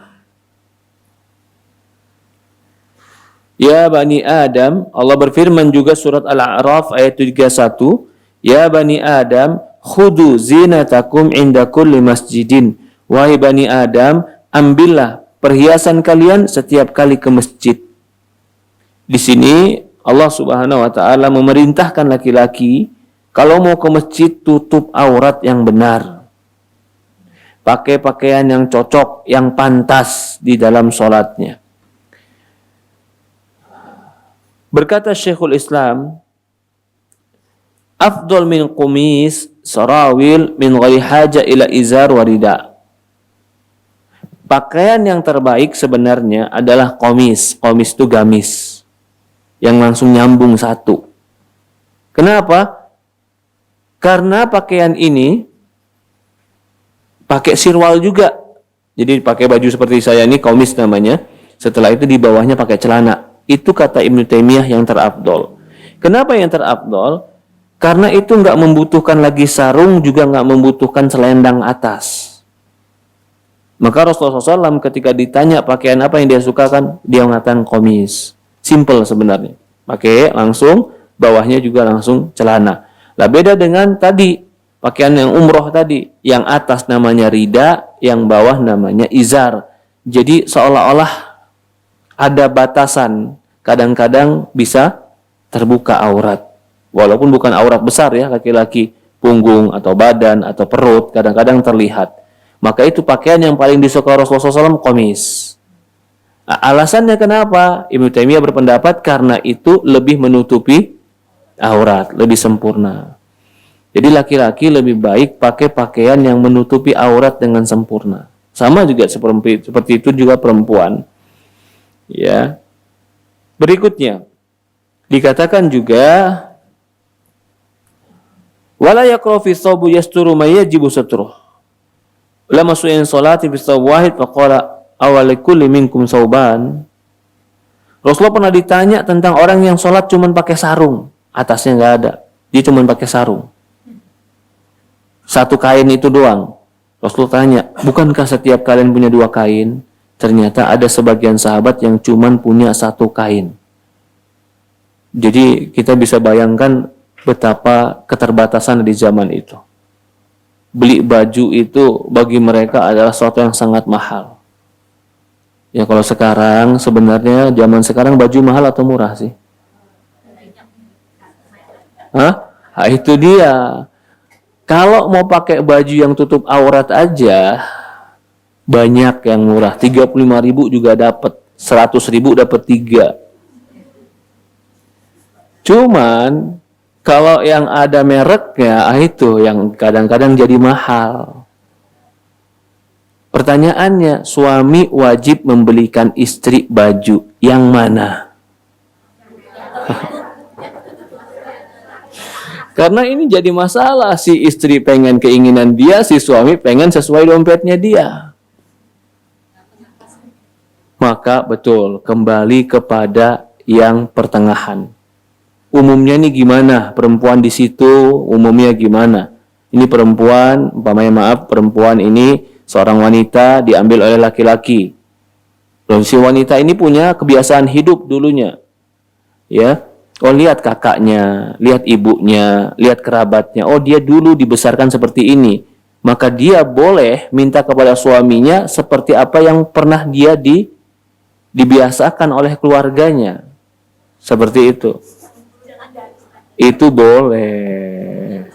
Bani Adam, Allah berfirman juga surat Al-A'raf ayat 31, Ya Bani Adam, khudu zinatakum inda kulli masjidin. Wahai Bani Adam, ambillah perhiasan kalian setiap kali ke masjid. Di sini Allah Subhanahu wa taala memerintahkan laki-laki kalau mau ke masjid tutup aurat yang benar. Pakai pakaian yang cocok, yang pantas di dalam sholatnya. Berkata Syekhul Islam, afdal min qumis sarawil min ghairi haja ila izar warida. Pakaian yang terbaik sebenarnya adalah komis. Komis itu gamis yang langsung nyambung satu. Kenapa? Karena pakaian ini pakai sirwal juga. Jadi pakai baju seperti saya ini, komis namanya. Setelah itu di bawahnya pakai celana. Itu kata Ibnu Taimiyah yang terafdol. Kenapa yang terafdol? Karena itu nggak membutuhkan lagi sarung, juga nggak membutuhkan selendang atas. Maka Rasulullah SAW ketika ditanya pakaian apa yang dia sukakan, dia mengatakan komis. Simple sebenarnya. Pakai langsung, bawahnya juga langsung celana. Lah beda dengan tadi, pakaian yang umroh tadi. Yang atas namanya rida, yang bawah namanya izar. Jadi seolah-olah ada batasan. Kadang-kadang bisa terbuka aurat. Walaupun bukan aurat besar ya laki-laki, punggung atau badan atau perut kadang-kadang terlihat. Maka itu pakaian yang paling disuka Rasulullah SAW, qamis. Alasannya kenapa? Ibnu Taimiyah berpendapat karena itu lebih menutupi aurat, lebih sempurna. Jadi laki-laki lebih baik pakai pakaian yang menutupi aurat dengan sempurna. Sama juga seperti itu juga perempuan. Ya. Berikutnya dikatakan juga wala yaqra fi thawb yasturu ma yajibu satruh. Lama su'in salati fi thawb wahid faqala awal kulli minkum thawban. Rasulullah pernah ditanya tentang orang yang sholat cuma pakai sarung, atasnya nggak ada, dia cuma pakai sarung, satu kain itu doang. Rasulullah tanya, bukankah setiap kalian punya dua kain? Ternyata ada sebagian sahabat yang cuma punya satu kain. Jadi kita bisa bayangkan betapa keterbatasan di zaman itu. Beli baju itu bagi mereka adalah sesuatu yang sangat mahal. Ya kalau sekarang, sebenarnya zaman sekarang baju mahal atau murah sih? Hah? Nah, itu dia. Kalau mau pakai baju yang tutup aurat aja, banyak yang murah. 35.000 juga dapat. 100.000 dapat 3. Cuman, kalau yang ada mereknya, itu yang kadang-kadang jadi mahal. Pertanyaannya, suami wajib membelikan istri baju yang mana? Karena ini jadi masalah, si istri pengen keinginan dia, si suami pengen sesuai dompetnya dia. Maka betul, kembali kepada yang pertengahan. Umumnya ini gimana? Perempuan di situ umumnya gimana? Ini perempuan, perempuan ini seorang wanita diambil oleh laki-laki. Lalu si wanita ini punya kebiasaan hidup dulunya. Ya. Oh, lihat kakaknya, lihat ibunya, lihat kerabatnya. Oh, dia dulu dibesarkan seperti ini. Maka dia boleh minta kepada suaminya seperti apa yang pernah dia dibiasakan oleh keluarganya. Seperti itu. Itu boleh.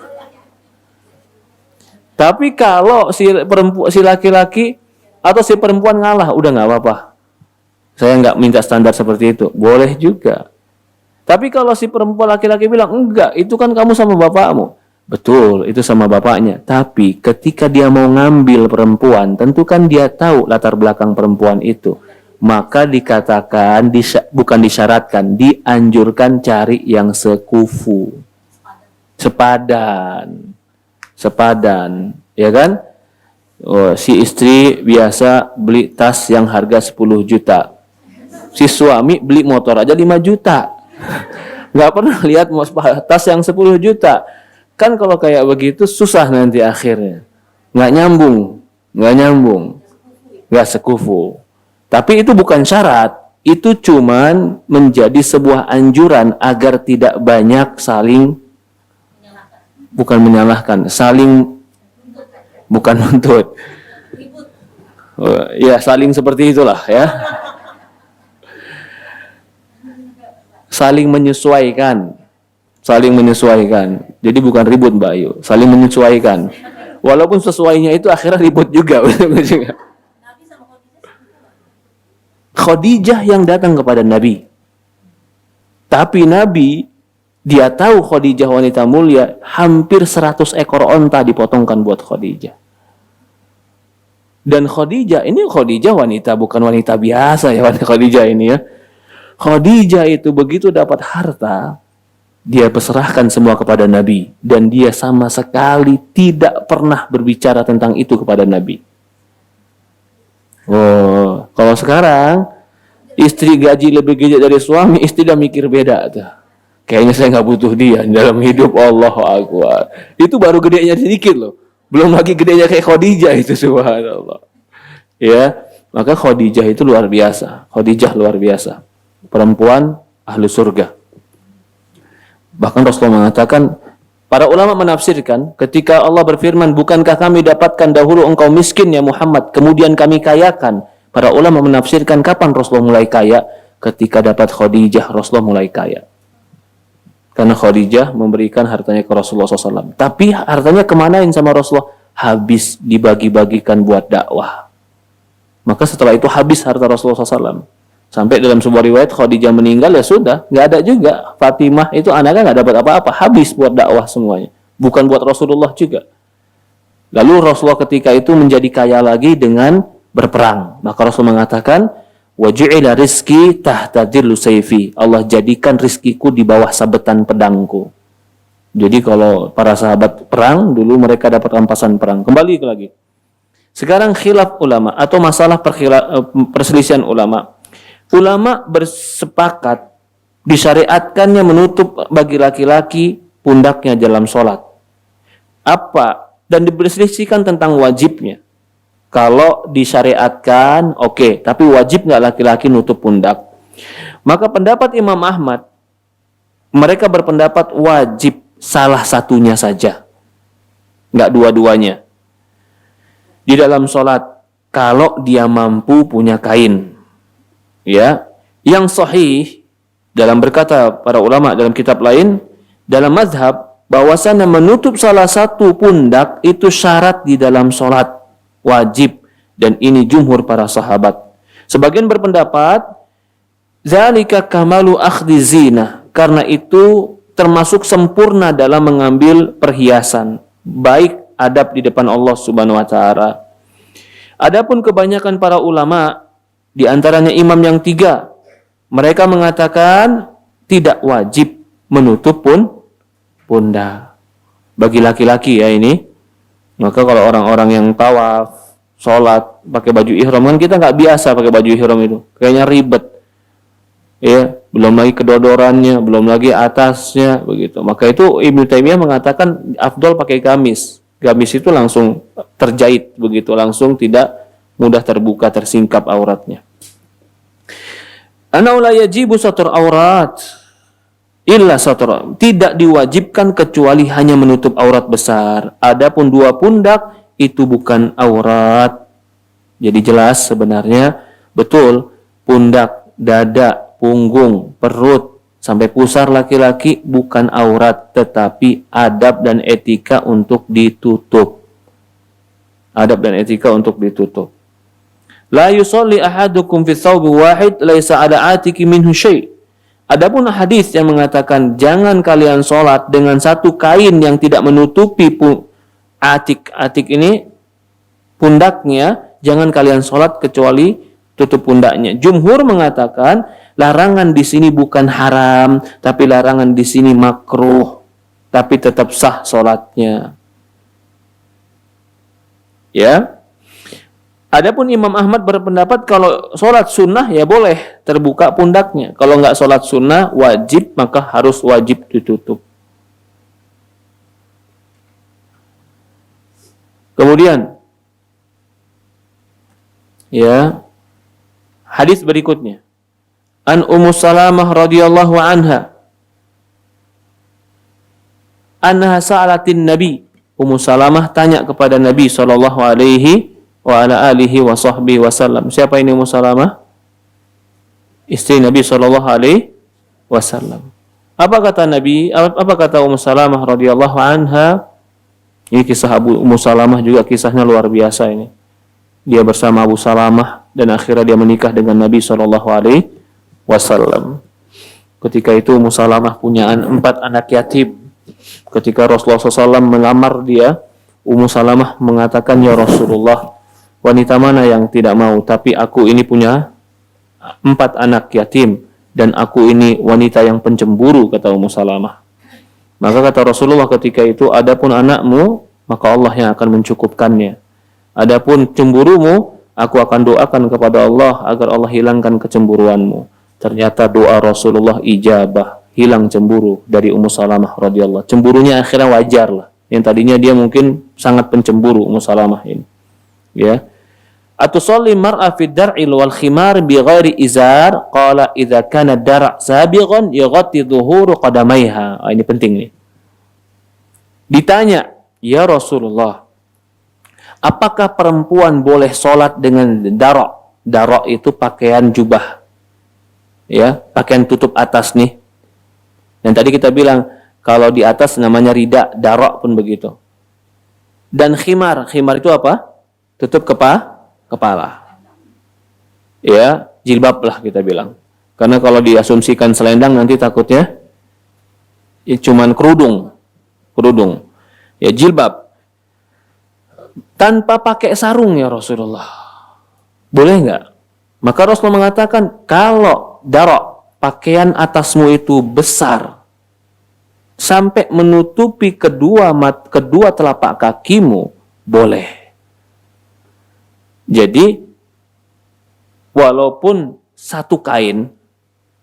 Tapi kalau si laki-laki atau si perempuan ngalah, udah nggak apa-apa. Saya nggak minta standar seperti itu. Boleh juga. Tapi kalau si perempuan laki-laki bilang, enggak, itu kan kamu sama bapakmu. Betul, itu sama bapaknya. Tapi ketika dia mau ngambil perempuan, tentu kan dia tahu latar belakang perempuan itu. Maka dikatakan, bukan disyaratkan, dianjurkan cari yang sekufu. Sepadan. Ya kan? Oh, si istri biasa beli tas yang harga 10 juta. Si suami beli motor aja 5 juta. Nggak pernah lihat tas yang 10 juta. Kan kalau kayak begitu susah nanti akhirnya. Nggak nyambung. Nggak sekufu. Tapi itu bukan syarat. Itu cuman menjadi sebuah anjuran agar tidak banyak saling bukan menyalahkan, saling bukan nuntut. Ya, saling seperti itulah ya. Saling menyesuaikan. Jadi bukan ribut Mbak Ayu, saling menyesuaikan. Walaupun sesuainya itu akhirnya ribut juga. Khadijah yang datang kepada Nabi. Tapi Nabi, dia tahu Khadijah wanita mulia, hampir 100 ekor onta dipotongkan buat Khadijah. Dan Khadijah wanita, bukan wanita biasa ya, wanita Khadijah ini ya. Khadijah itu begitu dapat harta, dia peserahkan semua kepada Nabi. Dan dia sama sekali tidak pernah berbicara tentang itu kepada Nabi. Oh, kalau sekarang, istri gaji lebih gede dari suami, istri udah mikir beda tuh. Kayaknya saya nggak butuh dia dalam hidup. Allahu Akbar. Itu baru gedenya sedikit loh. Belum lagi gedenya kayak Khadijah itu, subhanallah. Ya, maka Khadijah itu luar biasa. Perempuan ahli surga. Bahkan Rasulullah mengatakan Para ulama menafsirkan ketika Allah berfirman, bukankah kami dapatkan dahulu engkau miskin ya Muhammad, kemudian kami kayakan. Para ulama menafsirkan kapan Rasulullah mulai kaya? Ketika dapat Khadijah, Rasulullah mulai kaya. Karena Khadijah memberikan hartanya ke Rasulullah SAW. Tapi hartanya kemanain sama Rasulullah? Habis dibagi-bagikan buat dakwah. Maka setelah itu habis harta Rasulullah SAW. Sampai dalam sebuah riwayat Khadijah meninggal, ya sudah, nggak ada juga. Fatimah itu anaknya nggak dapat apa-apa, habis buat dakwah semuanya. Bukan buat Rasulullah juga. Lalu Rasulullah ketika itu menjadi kaya lagi dengan berperang. Maka Rasul mengatakan, waju'ila rizki tahta dhillu sayfi. Allah jadikan rizkiku di bawah sabetan pedangku. Jadi kalau para sahabat perang, dulu mereka dapat rampasan perang. Kembali lagi. Sekarang khilaf ulama atau masalah perselisihan ulama. Ulama bersepakat disyariatkannya menutup bagi laki-laki pundaknya dalam sholat. Apa? Dan diperselisihkan tentang wajibnya. Kalau disyariatkan, oke. Tapi wajib nggak laki-laki nutup pundak? Maka pendapat Imam Ahmad, mereka berpendapat wajib salah satunya saja. Nggak dua-duanya. Di dalam sholat, kalau dia mampu punya kain. Ya, yang sahih dalam berkata para ulama dalam kitab lain, dalam mazhab bahwasannya menutup salah satu pundak itu syarat di dalam sholat, wajib, dan ini jumhur para sahabat. Sebagian berpendapat zalika kamalu akhdhi zina, karena itu termasuk sempurna dalam mengambil perhiasan, baik adab di depan Allah Subhanahu wa taala. Adapun kebanyakan para ulama, di antaranya imam yang 3, mereka mengatakan tidak wajib menutup pundak. Bagi laki-laki ya ini. Maka kalau orang-orang yang tawaf, sholat, pakai baju ihram, kan kita nggak biasa pakai baju ihram itu. Kayaknya ribet. Ya, belum lagi kedodorannya, belum lagi atasnya, begitu. Maka itu Ibnu Taimiyah mengatakan afdol pakai gamis. Gamis itu langsung terjahit, begitu, langsung tidak mudah terbuka, tersingkap auratnya. Anau la yajibu satur aurat illa satur. Tidak diwajibkan kecuali hanya menutup aurat besar. Adapun 2 pundak itu bukan aurat. Jadi jelas sebenarnya betul pundak, dada, punggung, perut sampai pusar laki-laki bukan aurat, tetapi adab dan etika untuk ditutup. Adab dan etika untuk ditutup. La yusalli ahadukum fi thawbi wahid laisa ala atiki minhu syai'. Adapun hadis yang mengatakan jangan kalian sholat dengan satu kain yang tidak menutupi atik ini pundaknya, jangan kalian sholat kecuali tutup pundaknya. Jumhur mengatakan larangan di sini bukan haram, tapi larangan di sini makruh, tapi tetap sah sholatnya. Ya. Adapun Imam Ahmad berpendapat kalau sholat sunnah ya boleh terbuka pundaknya. Kalau nggak sholat sunnah wajib, maka harus wajib ditutup. Kemudian, ya, hadis berikutnya. An Ummu Salamah radhiyallahu anha, anha sa'alatin Nabi. Ummu Salamah tanya kepada Nabi sallallahu alaihi wa ala alihi wa sahbihi wasallam. Siapa ini Ummu Salamah? Istri Nabi sallallahu alaihi wasallam. Apa kata Nabi? Apa kata Ummu Salamah radhiyallahu anha? Ini kisah Ummu Salamah juga kisahnya luar biasa ini. Dia bersama Abu Salamah dan akhirnya dia menikah dengan Nabi sallallahu alaihi wasallam. Ketika itu Ummu Salamah punya 4 anak yatim. Ketika Rasulullah SAW melamar dia, Ummu Salamah mengatakan, ya Rasulullah, wanita mana yang tidak mau, tapi aku ini punya 4 anak yatim dan aku ini wanita yang pencemburu, kata Ummu Salamah. Maka kata Rasulullah ketika itu, adapun anakmu maka Allah yang akan mencukupkannya, adapun cemburumu aku akan doakan kepada Allah agar Allah hilangkan kecemburuanmu. Ternyata doa Rasulullah ijabah, hilang cemburu dari Ummu Salamah radhiyallahu. Cemburunya akhirnya wajar lah. Yang tadinya dia mungkin sangat pencemburu Ummu Salamah ini. Ya. Atusalli mar'a fi dar'il wal khimar bi ghairi izar, qala idza kana dar' sabighan yughatti dhuhuru qadamaiha. Ini penting nih. Ditanya, ya Rasulullah, apakah perempuan boleh sholat dengan darok? Darok itu pakaian jubah, ya, pakaian tutup atas nih. Dan tadi kita bilang, kalau di atas namanya rida, darok pun begitu. Dan khimar, khimar itu apa? Tutup kepala. Ya, jilbab lah kita bilang. Karena kalau diasumsikan selendang nanti takutnya ya cuman kerudung. Ya, jilbab. Tanpa pakai sarung ya Rasulullah. Boleh enggak? Maka Rasulullah mengatakan, kalau darok, pakaian atasmu itu besar sampai menutupi kedua telapak kakimu, boleh. Jadi walaupun satu kain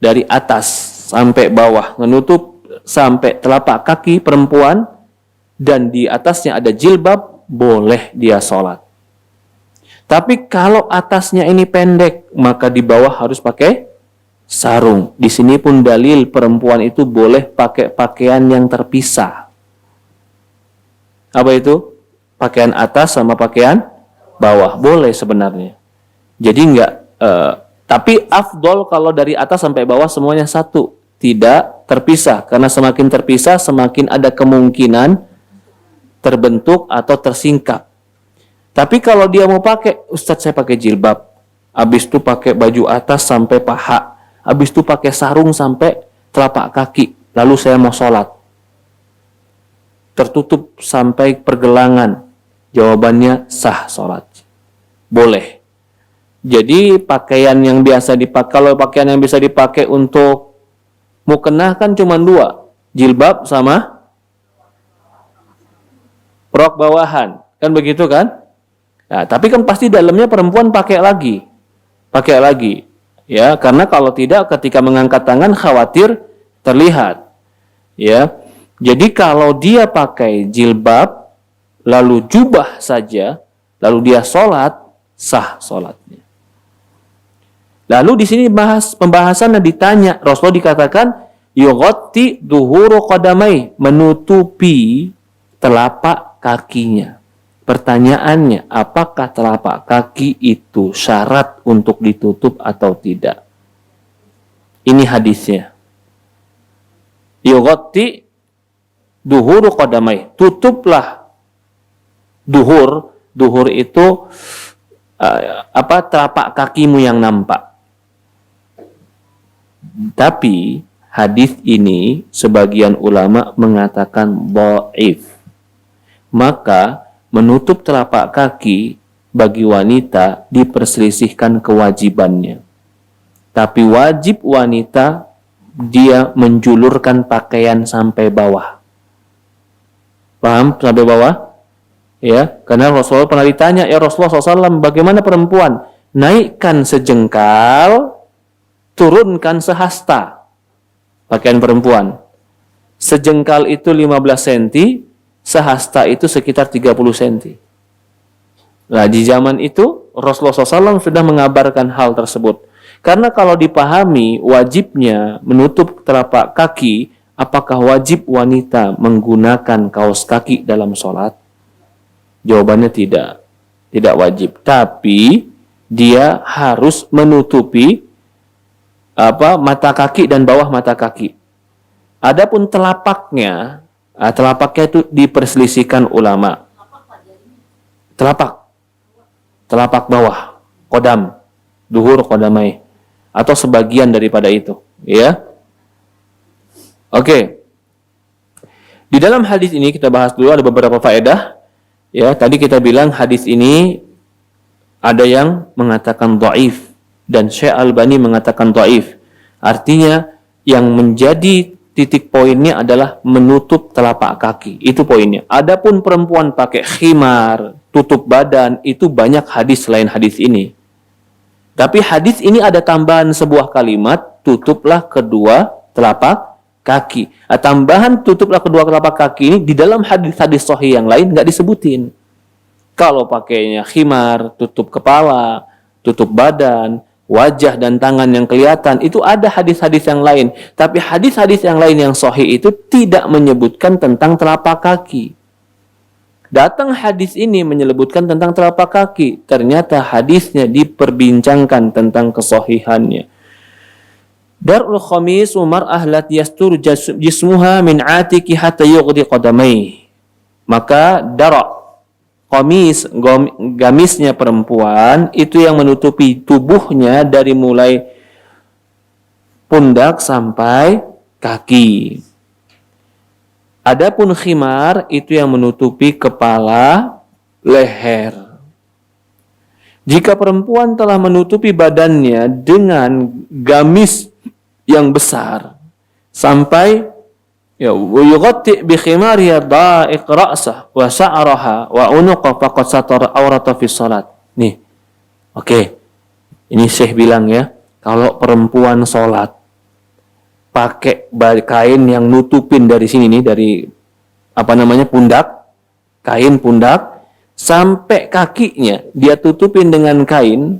dari atas sampai bawah menutup sampai telapak kaki perempuan dan di atasnya ada jilbab, boleh dia sholat. Tapi kalau atasnya ini pendek, maka di bawah harus pakai sarung. Di sini pun dalil perempuan itu boleh pakai pakaian yang terpisah. Apa itu? Pakaian atas sama pakaian bawah. Boleh sebenarnya. Jadi tapi afdol kalau dari atas sampai bawah semuanya satu. Tidak terpisah. Karena semakin terpisah, semakin ada kemungkinan terbentuk atau tersingkap. Tapi kalau dia mau pakai, Ustadz saya pakai jilbab. Habis itu pakai baju atas sampai paha. Habis itu pakai sarung sampai telapak kaki. Lalu saya mau sholat. Tertutup sampai pergelangan. Jawabannya sah sholat. Boleh. Jadi pakaian yang biasa dipakai, kalau pakaian yang bisa dipakai untuk mukenah kan cuma dua. Jilbab sama rok bawahan. Kan begitu kan? Nah, tapi kan pasti dalamnya perempuan pakai lagi. Ya, karena kalau tidak ketika mengangkat tangan khawatir terlihat. Ya. Jadi kalau dia pakai jilbab lalu jubah saja, lalu dia sholat, sah sholatnya. Lalu di sini pembahasannya ditanya, Rasulullah dikatakan yughatti duhuru qadamai, menutupi telapak kakinya. Pertanyaannya, apakah telapak kaki itu syarat untuk ditutup atau tidak? Ini hadisnya. Yughatti duhuru qadamai, tutuplah duhur. Duhur itu telapak kakimu yang nampak. Tapi hadis ini sebagian ulama mengatakan dhaif. Maka menutup telapak kaki bagi wanita diperselisihkan kewajibannya. Tapi wajib wanita dia menjulurkan pakaian sampai bawah. Paham? Sampai bawah? Ya, karena Rasulullah pernah ditanya, ya Rasulullah SAW, bagaimana perempuan? Naikkan sejengkal, turunkan sehasta. Pakaian perempuan. Sejengkal itu 15 cm, sehasta itu sekitar 30 cm. Nah, di zaman itu Rasulullah SAW sudah mengabarkan hal tersebut. Karena kalau dipahami wajibnya menutup telapak kaki, apakah wajib wanita menggunakan kaos kaki dalam sholat? Jawabannya tidak. Tidak wajib. Tapi dia harus menutupi mata kaki dan bawah mata kaki. Adapun telapaknya itu diperselisihkan ulama. Telapak bawah, qadam, duhur qadamai, atau sebagian daripada itu, ya. Oke. Di dalam hadis ini kita bahas dulu ada beberapa faedah. Ya, tadi kita bilang hadis ini ada yang mengatakan dhaif dan Syekh Albani mengatakan dhaif. Artinya yang menjadi titik poinnya adalah menutup telapak kaki. Itu poinnya. Adapun perempuan pakai khimar, tutup badan, itu banyak hadis selain hadis ini. Tapi hadis ini ada tambahan sebuah kalimat, tutuplah kedua telapak kaki. Tambahan tutuplah kedua telapak kaki ini di dalam hadis-hadis sahih yang lain nggak disebutin. Kalau pakainya khimar, tutup kepala, tutup badan, wajah dan tangan yang kelihatan, itu ada hadis-hadis yang lain. Tapi hadis-hadis yang lain yang sahih itu tidak menyebutkan tentang telapak kaki. Datang hadis ini menyebutkan tentang telapak kaki. Ternyata hadisnya diperbincangkan tentang kesahihannya. Dar'ul khamis wa mar'ah lat yastur jismuha min atiki hatta yughdi qadamai. Maka dar' gamisnya perempuan itu yang menutupi tubuhnya dari mulai pundak sampai kaki. Adapun khimar itu yang menutupi kepala, leher. Jika perempuan telah menutupi badannya dengan gamis yang besar sampai ya yughatti bi khimariha da'iq ra'sah wa sha'raha wa unuqa faqad satara aurata fi shalat. Nih. Oke. Ini Syekh bilang ya, kalau perempuan salat pakai kain yang nutupin dari sini nih, dari pundak, kain pundak sampai kakinya dia tutupin dengan kain,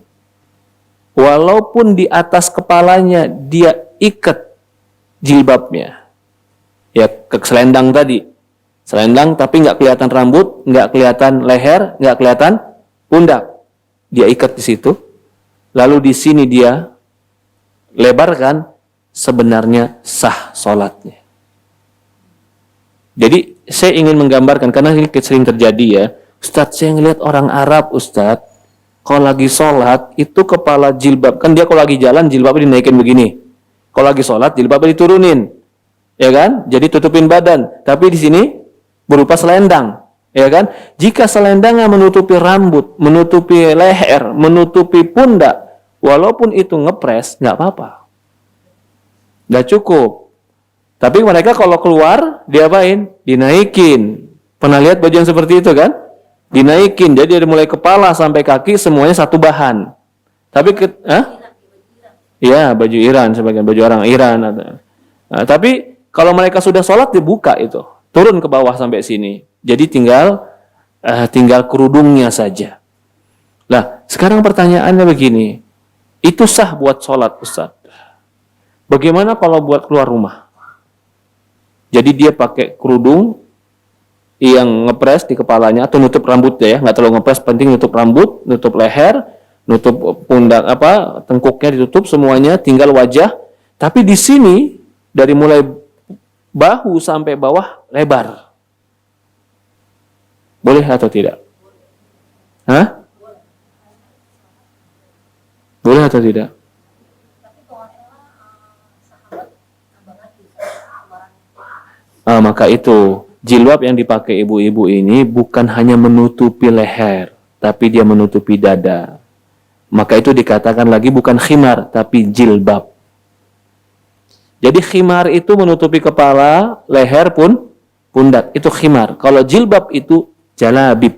walaupun di atas kepalanya dia ikat jilbabnya. Ya, ke selendang tadi. Selendang tapi nggak kelihatan rambut, nggak kelihatan leher, nggak kelihatan pundak. Dia ikat di situ. Lalu di sini dia lebarkan, sebenarnya sah sholatnya. Jadi saya ingin menggambarkan, karena ini sering terjadi ya. Ustadz, saya ngelihat orang Arab, Ustadz, kalau lagi sholat, itu kepala jilbab, kan dia kalau lagi jalan, jilbabnya dinaikin begini. Kalau lagi sholat, jilbabnya diturunin. Ya kan? Jadi tutupin badan. Tapi di sini berupa selendang. Ya kan? Jika selendangnya menutupi rambut, menutupi leher, menutupi pundak, walaupun itu ngepres, nggak apa-apa. Nggak cukup. Tapi mereka kalau keluar, diapain? Dinaikin. Pernah lihat baju yang seperti itu kan? Dinaikin. Jadi dari mulai kepala sampai kaki, semuanya satu bahan. Tapi, iya, baju Iran, sebagian baju orang Iran. Nah, tapi kalau mereka sudah sholat, dibuka itu. Turun ke bawah sampai sini. Jadi tinggal kerudungnya saja. Nah, sekarang pertanyaannya begini. Itu sah buat sholat, Ustaz? Bagaimana kalau buat keluar rumah? Jadi dia pakai kerudung yang ngepres di kepalanya atau nutup rambutnya ya, nggak terlalu ngepres, penting nutup rambut, nutup leher, nutup pundak tengkuknya ditutup semuanya, tinggal wajah. Tapi di sini dari mulai bahu sampai bawah lebar. Boleh atau tidak? Hah? Boleh atau tidak? Maka itu jilbab yang dipakai ibu-ibu ini bukan hanya menutupi leher, tapi dia menutupi dada. Maka itu dikatakan lagi bukan khimar, tapi jilbab. Jadi khimar itu menutupi kepala, leher pun pundak. Itu khimar. Kalau jilbab itu jalabib,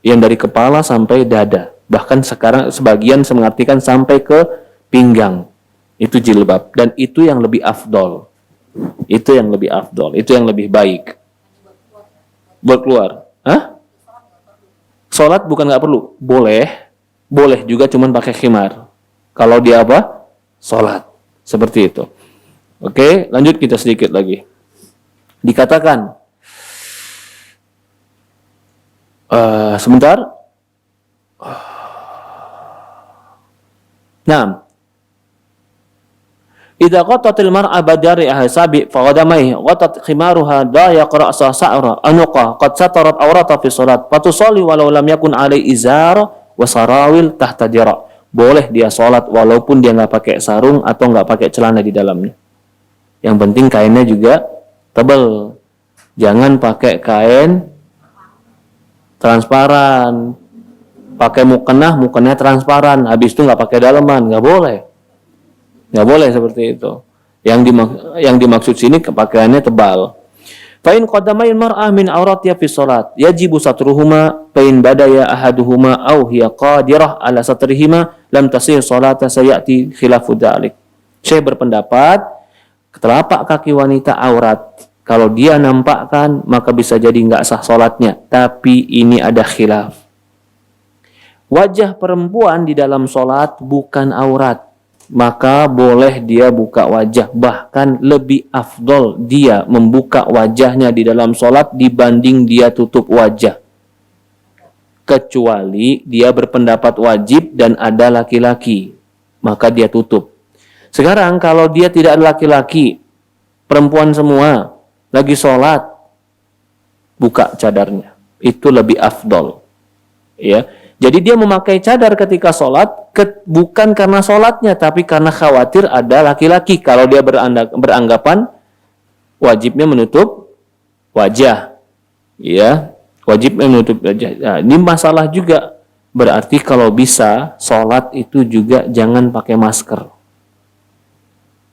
yang dari kepala sampai dada. Bahkan sekarang sebagian mengartikan sampai ke pinggang. Itu jilbab. Dan itu yang lebih afdol. Itu yang lebih afdol, itu yang lebih baik. Buat keluar. Hah? Sholat bukan nggak perlu. Boleh juga cuman pakai khimar. Kalau dia apa? Sholat. Seperti itu. Oke, lanjut kita sedikit lagi. Dikatakan, sebentar. Nah, idza qatatil mar'a badariha sabi fa qadamaihi qatat khimaruha dayaq ra'sa sa'ra anuqa qad satarat awrata fi salat fatusalli walau lam yakun alai izar wa sarawil tahta dira. Boleh dia salat walaupun dia enggak pakai sarung atau enggak pakai celana di dalamnya. Yang penting kainnya juga tebal. Jangan pakai kain transparan. Pakai mukena transparan, habis itu enggak pakai dalaman, enggak boleh. Nggak boleh seperti itu. Yang dimaksud sini pakaiannya tebal. Fa in qadamail mar'ah min awratiha fi shalat yajibu satruhuma fa in badaya ahaduhuma aw hiya qadirah ala satrihima lam tasih salata sayati khilafu dzalik. Syekh berpendapat telapak kaki wanita aurat. Kalau dia nampakkan maka bisa jadi nggak sah salatnya. Tapi ini ada khilaf. Wajah perempuan di dalam salat bukan aurat. maka boleh dia buka wajah. Bahkan lebih afdol dia membuka wajahnya di dalam sholat dibanding dia tutup wajah. Kecuali dia berpendapat wajib dan ada laki-laki, maka dia tutup. Sekarang kalau dia tidak ada laki-laki, perempuan semua, lagi sholat, buka cadarnya. Itu lebih afdol. Ya. Jadi dia memakai cadar ketika sholat, bukan karena sholatnya, tapi karena khawatir ada laki-laki. Kalau dia beranggapan wajibnya menutup wajah. Ya, wajibnya menutup wajah. Nah, ini masalah juga. Berarti kalau bisa, sholat itu juga jangan pakai masker.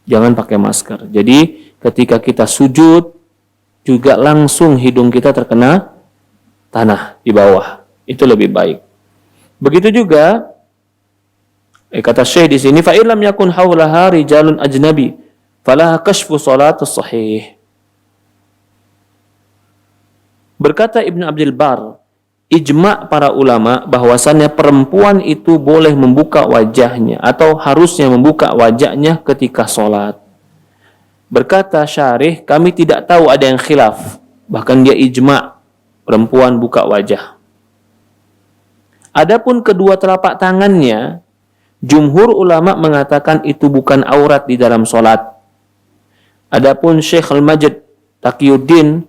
Jangan pakai masker. Jadi ketika kita sujud, juga langsung hidung kita terkena tanah di bawah. Itu lebih baik. Begitu juga kata Syekh di sini, fa illam yakun haulaha rijalun ajnabi falaha kashfu salatus sahih. Berkata Ibnu Abdul Bar, ijma' para ulama bahwasannya perempuan itu boleh membuka wajahnya atau harusnya membuka wajahnya ketika sholat. Berkata Syarih, kami tidak tahu ada yang khilaf, bahkan dia ijma' perempuan buka wajah. Adapun kedua telapak tangannya, jumhur ulama mengatakan itu bukan aurat di dalam sholat. Adapun Syekh Al-Majd Taqiyuddin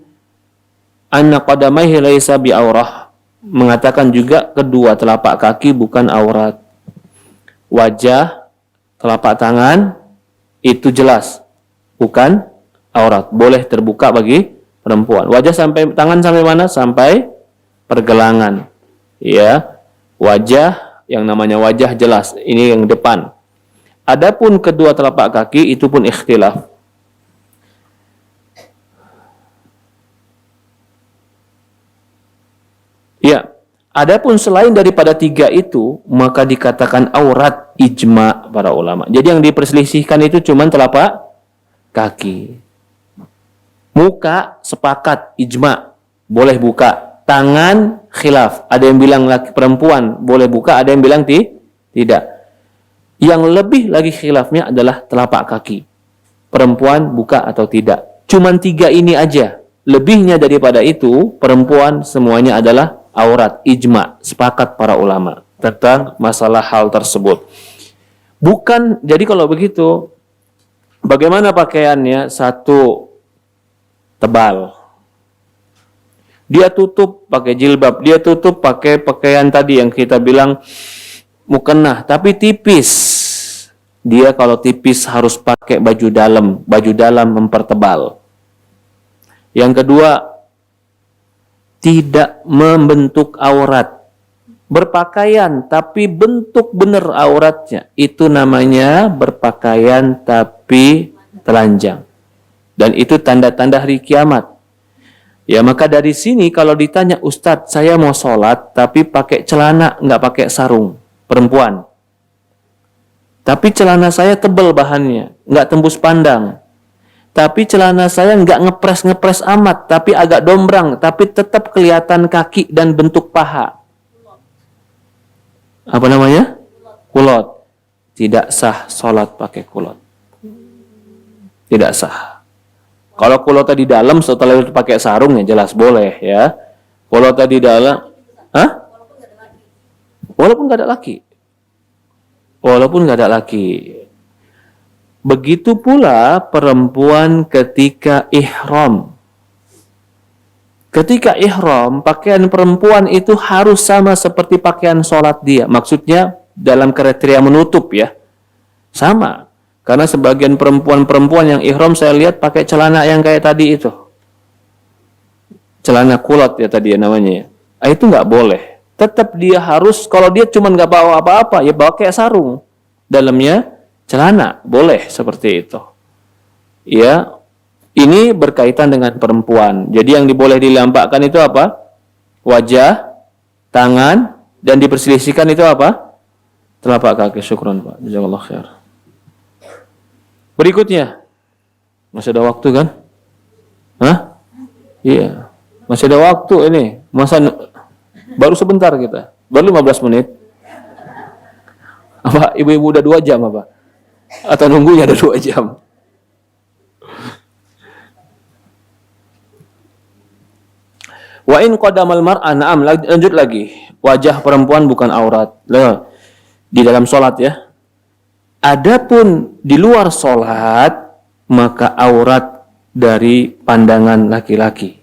anna qadamaihi laisa bi'aurah, mengatakan juga kedua telapak kaki bukan aurat. Wajah, telapak tangan itu jelas bukan aurat, boleh terbuka bagi perempuan. Wajah sampai tangan sampai mana? Sampai pergelangan. Ya. Wajah, yang namanya wajah jelas, ini yang depan. Adapun kedua telapak kaki itu pun ikhtilaf. Ya, adapun selain daripada tiga itu, maka dikatakan aurat ijma' para ulama. Jadi yang diperselisihkan itu cuma telapak kaki. Muka sepakat ijma' boleh buka. Tangan khilaf, ada yang bilang laki perempuan boleh buka, ada yang bilang tidak. Yang lebih lagi khilafnya adalah telapak kaki, perempuan buka atau tidak. Cuman tiga ini aja. Lebihnya daripada itu, perempuan semuanya adalah aurat, ijma', sepakat para ulama tentang masalah hal tersebut. Bukan, jadi kalau begitu, bagaimana pakaiannya? Satu, tebal. Dia tutup pakai jilbab, dia tutup pakai pakaian tadi yang kita bilang mukennah, tapi tipis. Dia kalau tipis harus pakai baju dalam mempertebal. Yang kedua, tidak membentuk aurat. Berpakaian tapi bentuk benar auratnya, itu namanya berpakaian tapi telanjang. Dan itu tanda-tanda hari kiamat. Ya, maka dari sini kalau ditanya, Ustadz, saya mau sholat tapi pakai celana, nggak pakai sarung, perempuan. Tapi celana saya tebal bahannya, nggak tembus pandang. Tapi celana saya nggak ngepres amat, tapi agak dombrang, tapi tetap kelihatan kaki dan bentuk paha. Apa namanya? Kulot. Tidak sah sholat pakai kulot. Tidak sah. Kalau kulotnya di dalam setelah itu pakai sarung ya jelas boleh ya. Kulotnya di dalam, walaupun nggak ada laki. Walaupun nggak ada laki. Begitu pula perempuan ketika ihram. Ketika ihram, pakaian perempuan itu harus sama seperti pakaian sholat dia. Maksudnya dalam kriteria menutup ya. Sama. Karena sebagian perempuan-perempuan yang ihram saya lihat pakai celana yang kayak tadi itu. Celana kulot ya tadi ya namanya. Itu nggak boleh. Tetap dia harus, kalau dia cuma nggak bawa apa-apa, ya bawa kayak sarung. Dalamnya celana, boleh seperti itu. Ya, ini berkaitan dengan perempuan. Jadi yang boleh dilampakkan itu apa? Wajah, tangan, dan diperselisihkan itu apa? Telapak kaki. Syukron Pak. Jazakallah khair. Berikutnya, masih ada waktu kan? Hah? Iya, masih ada waktu ini. Masa baru sebentar kita, baru 15 menit. Apa ibu-ibu udah 2 jam apa? Atau nunggunya ada 2 jam. Wa in qadamal mar'a, na'am, lanjut lagi. Wajah perempuan bukan aurat. Loh, di dalam salat ya. Adapun di luar salat maka aurat dari pandangan laki-laki.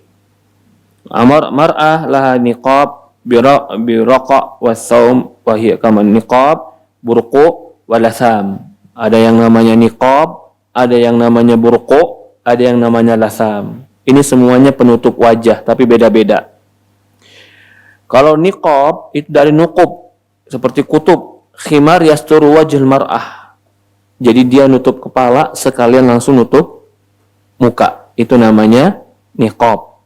Mar'ah laha niqab biraqa was-saum wa hiya kama niqab burqu walasam. Ada yang namanya niqab, ada yang namanya burqu, ada yang namanya lasam. Ini semuanya penutup wajah, tapi beda-beda. Kalau niqab itu dari nuqub, seperti kutub. Khimar yasturu wajhul mar'ah. Jadi dia nutup kepala, sekalian langsung nutup muka. Itu namanya niqab.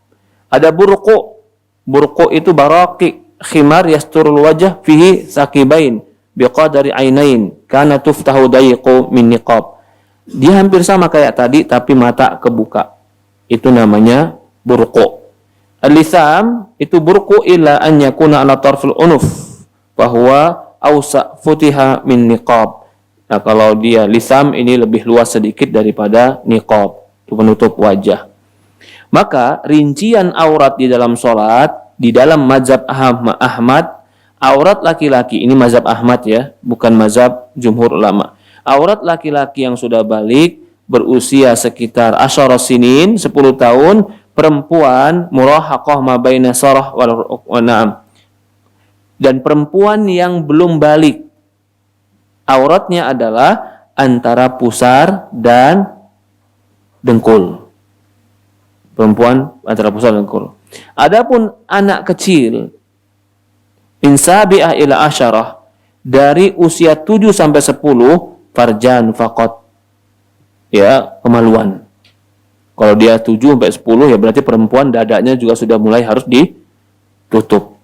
Ada burqu. Burqu itu baraqi. Khimar yasturul wajah fihi sakibain biqadari ainain. Kana tuftahu dayiqu min niqab. Dia hampir sama kayak tadi, tapi mata kebuka. Itu namanya burqu. Al-lisam itu burqu illa an yakuna ala tarfil unuf bahwa ausa futiha min niqab. Nah, kalau dia lisam ini lebih luas sedikit daripada niqab, itu penutup wajah. Maka rincian aurat di dalam salat di dalam mazhab Ahmad, aurat laki-laki, ini mazhab Ahmad ya, bukan mazhab jumhur ulama. Aurat laki-laki yang sudah balik berusia sekitar asyara sinin, 10 tahun, perempuan murahaqah ma baina sarah wa na'am. Dan perempuan yang belum balik, auratnya adalah antara pusar dan dengkul. Perempuan antara pusar dan dengkul. Adapun anak kecil min sabi'ah ila asyarah, dari usia 7 sampai 10, farjan faqat. Ya, kemaluan. Kalau dia 7 sampai 10 ya berarti perempuan dadanya juga sudah mulai harus ditutup.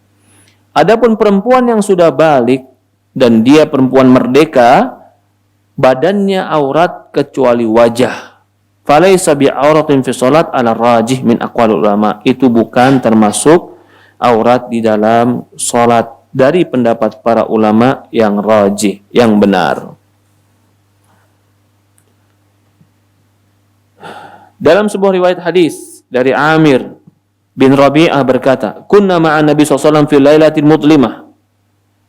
Adapun perempuan yang sudah balik dan dia perempuan merdeka, badannya aurat kecuali wajah. Falaisa bi'auratin fi shalat ala rajih min aqwalil ulama. Itu bukan termasuk aurat di dalam salat dari pendapat para ulama yang rajih, yang benar. Dalam sebuah riwayat hadis dari Amir bin Rabi'ah berkata, "Kunna ma'an Nabi SAW fi lailatin mudlimah."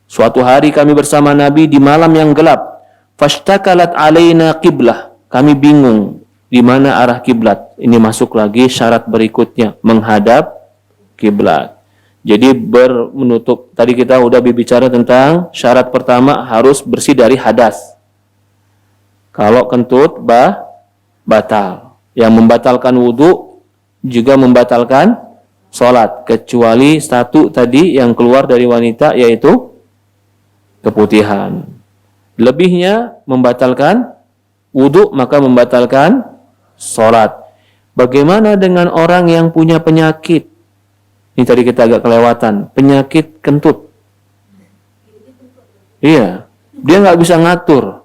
Suatu hari kami bersama Nabi di malam yang gelap. Fashtakalat alaina qiblah. Kami bingung di mana arah kiblat. Ini masuk lagi syarat berikutnya, menghadap kiblat. Jadi menutup. Tadi kita udah berbicara tentang syarat pertama harus bersih dari hadas. Kalau kentut batal. Yang membatalkan wudhu juga membatalkan sholat. Kecuali satu tadi yang keluar dari wanita, yaitu keputihan. Lebihnya membatalkan wudhu, maka membatalkan sholat. Bagaimana dengan orang yang punya penyakit? Ini tadi kita agak kelewatan. Penyakit kentut. Iya. Dia nggak bisa ngatur.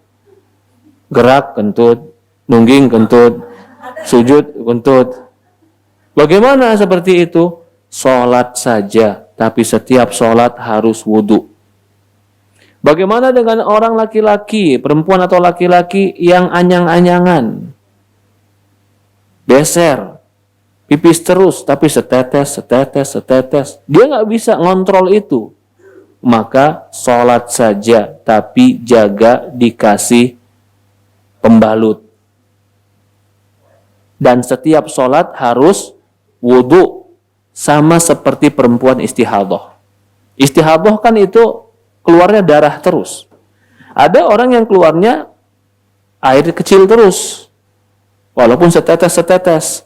Gerak kentut, nungging kentut, sujud kentut. Bagaimana seperti itu? Sholat saja, tapi setiap sholat harus wudhu. Bagaimana dengan orang laki-laki, perempuan atau laki-laki yang anyang-anyangan? Beser, pipis terus, tapi setetes. Dia nggak bisa ngontrol itu. Maka sholat saja, tapi jaga dikasih pembalut. Dan setiap sholat harus wudhu, sama seperti perempuan istihadah. Istihadah kan itu keluarnya darah terus. Ada orang yang keluarnya air kecil terus, walaupun setetes.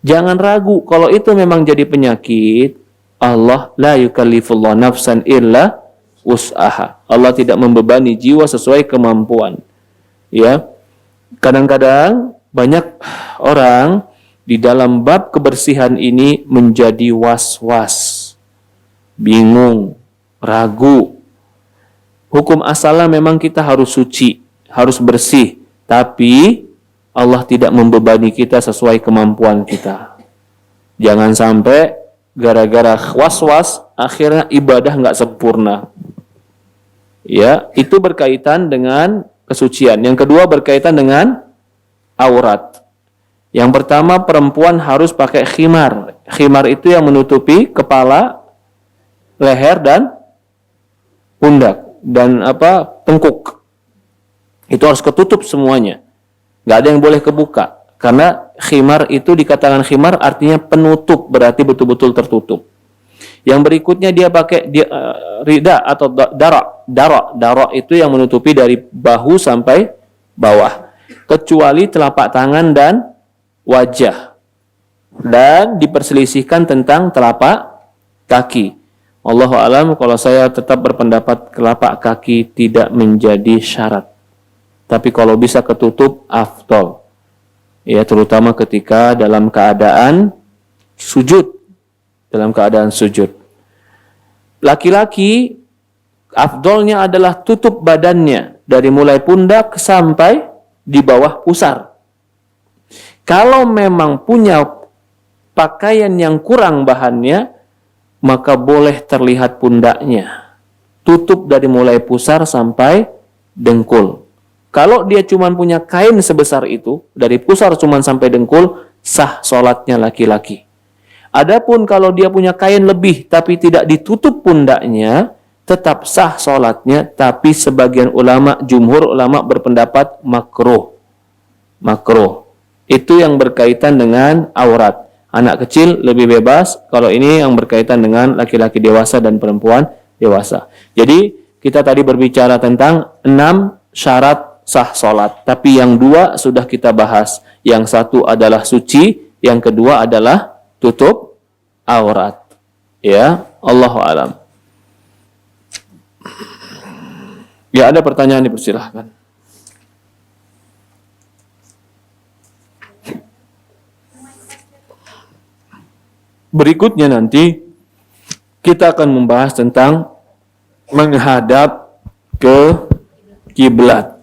Jangan ragu, kalau itu memang jadi penyakit, Allah la yukallifullah nafsan illa wus'aha. Allah tidak membebani jiwa sesuai kemampuan. Ya, kadang-kadang banyak orang di dalam bab kebersihan ini menjadi was-was, bingung, ragu. Hukum asalnya memang kita harus suci, harus bersih, tapi Allah tidak membebani kita sesuai kemampuan kita. Jangan sampai gara-gara was-was akhirnya ibadah nggak sempurna. Ya, itu berkaitan dengan kesucian. Yang kedua berkaitan dengan aurat. Yang pertama, perempuan harus pakai khimar. Khimar itu yang menutupi kepala, leher, dan pundak, dan tengkuk. Itu harus ketutup semuanya. Nggak ada yang boleh kebuka. Karena khimar itu dikatakan khimar artinya penutup, berarti betul-betul tertutup. Yang berikutnya dia pakai rida atau dara itu yang menutupi dari bahu sampai bawah, kecuali telapak tangan dan wajah, dan diperselisihkan tentang telapak kaki. Allahu a'lam, kalau saya tetap berpendapat telapak kaki tidak menjadi syarat, tapi kalau bisa ketutup afdol, ya, terutama ketika dalam keadaan sujud. Laki-laki afdolnya adalah tutup badannya dari mulai pundak sampai di bawah pusar. Kalau memang punya pakaian yang kurang bahannya, maka boleh terlihat pundaknya. Tutup dari mulai pusar sampai dengkul. Kalau dia cuma punya kain sebesar itu, dari pusar cuma sampai dengkul, sah sholatnya laki-laki. Adapun kalau dia punya kain lebih tapi tidak ditutup pundaknya, tetap sah sholatnya, tapi sebagian ulama, jumhur ulama berpendapat makruh. Itu yang berkaitan dengan aurat. Anak kecil lebih bebas, kalau ini yang berkaitan dengan laki-laki dewasa dan perempuan dewasa. Jadi kita tadi berbicara tentang 6 syarat sah sholat, tapi yang 2 sudah kita bahas. Yang satu adalah suci, yang kedua adalah tutup aurat. Ya, Allahu a'lam. Ya, ada pertanyaan, dipersilahkan. Berikutnya nanti kita akan membahas tentang menghadap ke kiblat.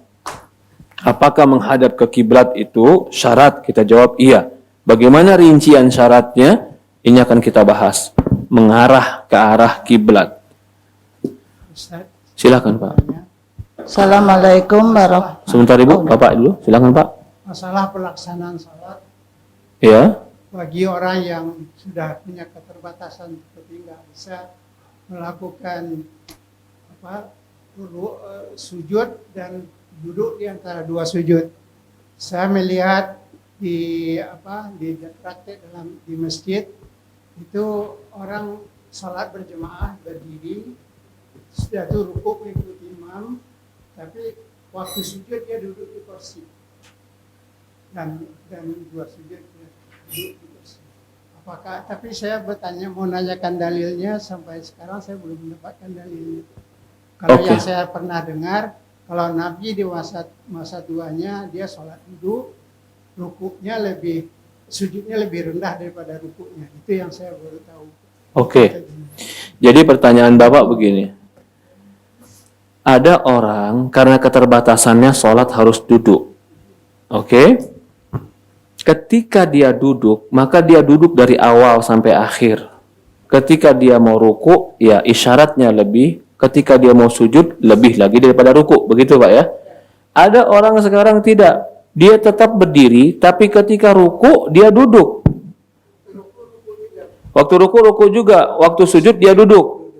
Apakah menghadap ke kiblat itu syarat? Kita jawab iya. Bagaimana rincian syaratnya? Ini akan kita bahas. Mengarah ke arah kiblat. Silakan, Pak. Assalamualaikum warahmatullahi wabarakatuh. Sebentar Ibu, Bapak dulu. Silakan, Pak. Masalah pelaksanaan salat Ya. bagi orang yang sudah punya keterbatasan seperti nggak bisa melakukan sujud dan duduk di antara 2 sujud. Saya melihat di praktek di masjid itu orang salat berjemaah berdiri, sudah itu rukuk mengikuti imam, tapi waktu sujud dia duduk di kursi dan 2 sujud dia duduk di kursi. Apakah? Tapi saya bertanya, mau nanyakan dalilnya, sampai sekarang saya belum mendapatkan dalilnya. Kalau yang saya pernah dengar, kalau Nabi di masa tuanya dia sholat duduk, sujudnya lebih rendah daripada rukuknya. Itu yang saya baru tahu. Oke. Jadi pertanyaan Bapak begini. Ada orang karena keterbatasannya sholat harus duduk. Oke? Ketika dia duduk, maka dia duduk dari awal sampai akhir. Ketika dia mau ruku, ya isyaratnya lebih. Ketika dia mau sujud, lebih lagi daripada ruku. Begitu, Pak, ya? Ada orang sekarang tidak. Dia tetap berdiri, tapi ketika ruku, dia duduk. Waktu ruku juga. Waktu sujud, dia duduk.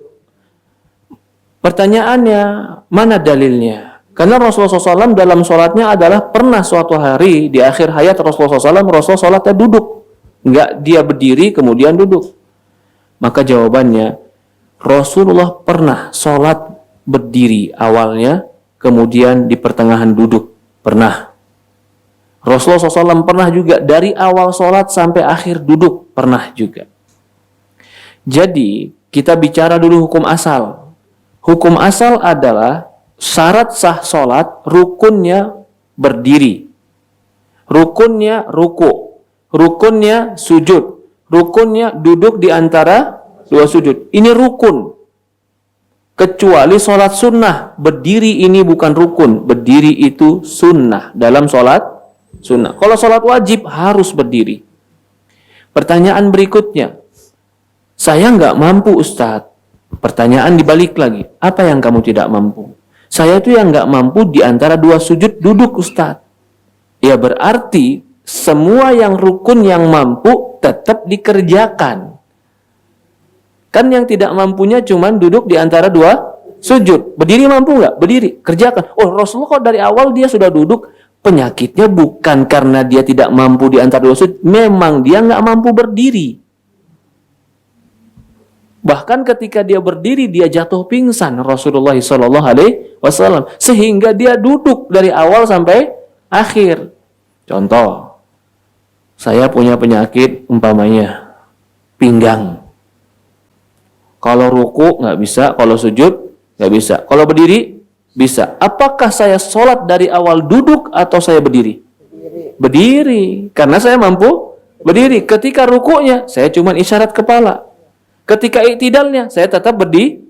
Pertanyaannya, mana dalilnya? Karena Rasulullah SAW dalam sholatnya adalah pernah suatu hari di akhir hayat Rasulullah SAW, Rasulullah sholatnya duduk. Enggak dia berdiri kemudian duduk. Maka jawabannya, Rasulullah pernah sholat berdiri awalnya, kemudian di pertengahan duduk. Pernah. Rasulullah SAW pernah juga dari awal sholat sampai akhir duduk. Pernah juga. Jadi, kita bicara dulu hukum asal. Hukum asal adalah syarat sah sholat, rukunnya berdiri. Rukunnya ruku. Rukunnya sujud. Rukunnya duduk di antara 2 sujud. Ini rukun. Kecuali sholat sunnah. Berdiri ini bukan rukun. Berdiri itu sunnah dalam sholat sunnah. Kalau sholat wajib harus berdiri. Pertanyaan berikutnya. Saya nggak mampu, Ustadz. Pertanyaan dibalik lagi. Apa yang kamu tidak mampu? Saya tuh yang nggak mampu di antara dua sujud duduk, Ustadz. Ya berarti semua yang rukun yang mampu tetap dikerjakan. Kan yang tidak mampunya cuman duduk di antara dua sujud. Berdiri mampu nggak? Berdiri, kerjakan. Oh, Rasulullah kok dari awal dia sudah duduk. Penyakitnya bukan karena dia tidak mampu di antara dua sujud, memang dia nggak mampu berdiri. Bahkan ketika dia berdiri dia jatuh pingsan Rasulullah SAW, sehingga dia duduk dari awal sampai akhir. Contoh, saya punya penyakit umpamanya pinggang. Kalau ruku nggak bisa, kalau sujud nggak bisa, kalau berdiri bisa. Apakah saya sholat dari awal duduk atau saya berdiri? Berdiri, karena saya mampu berdiri. Ketika rukunya saya cuma isyarat kepala. Ketika iktidalnya saya tetap berdiri.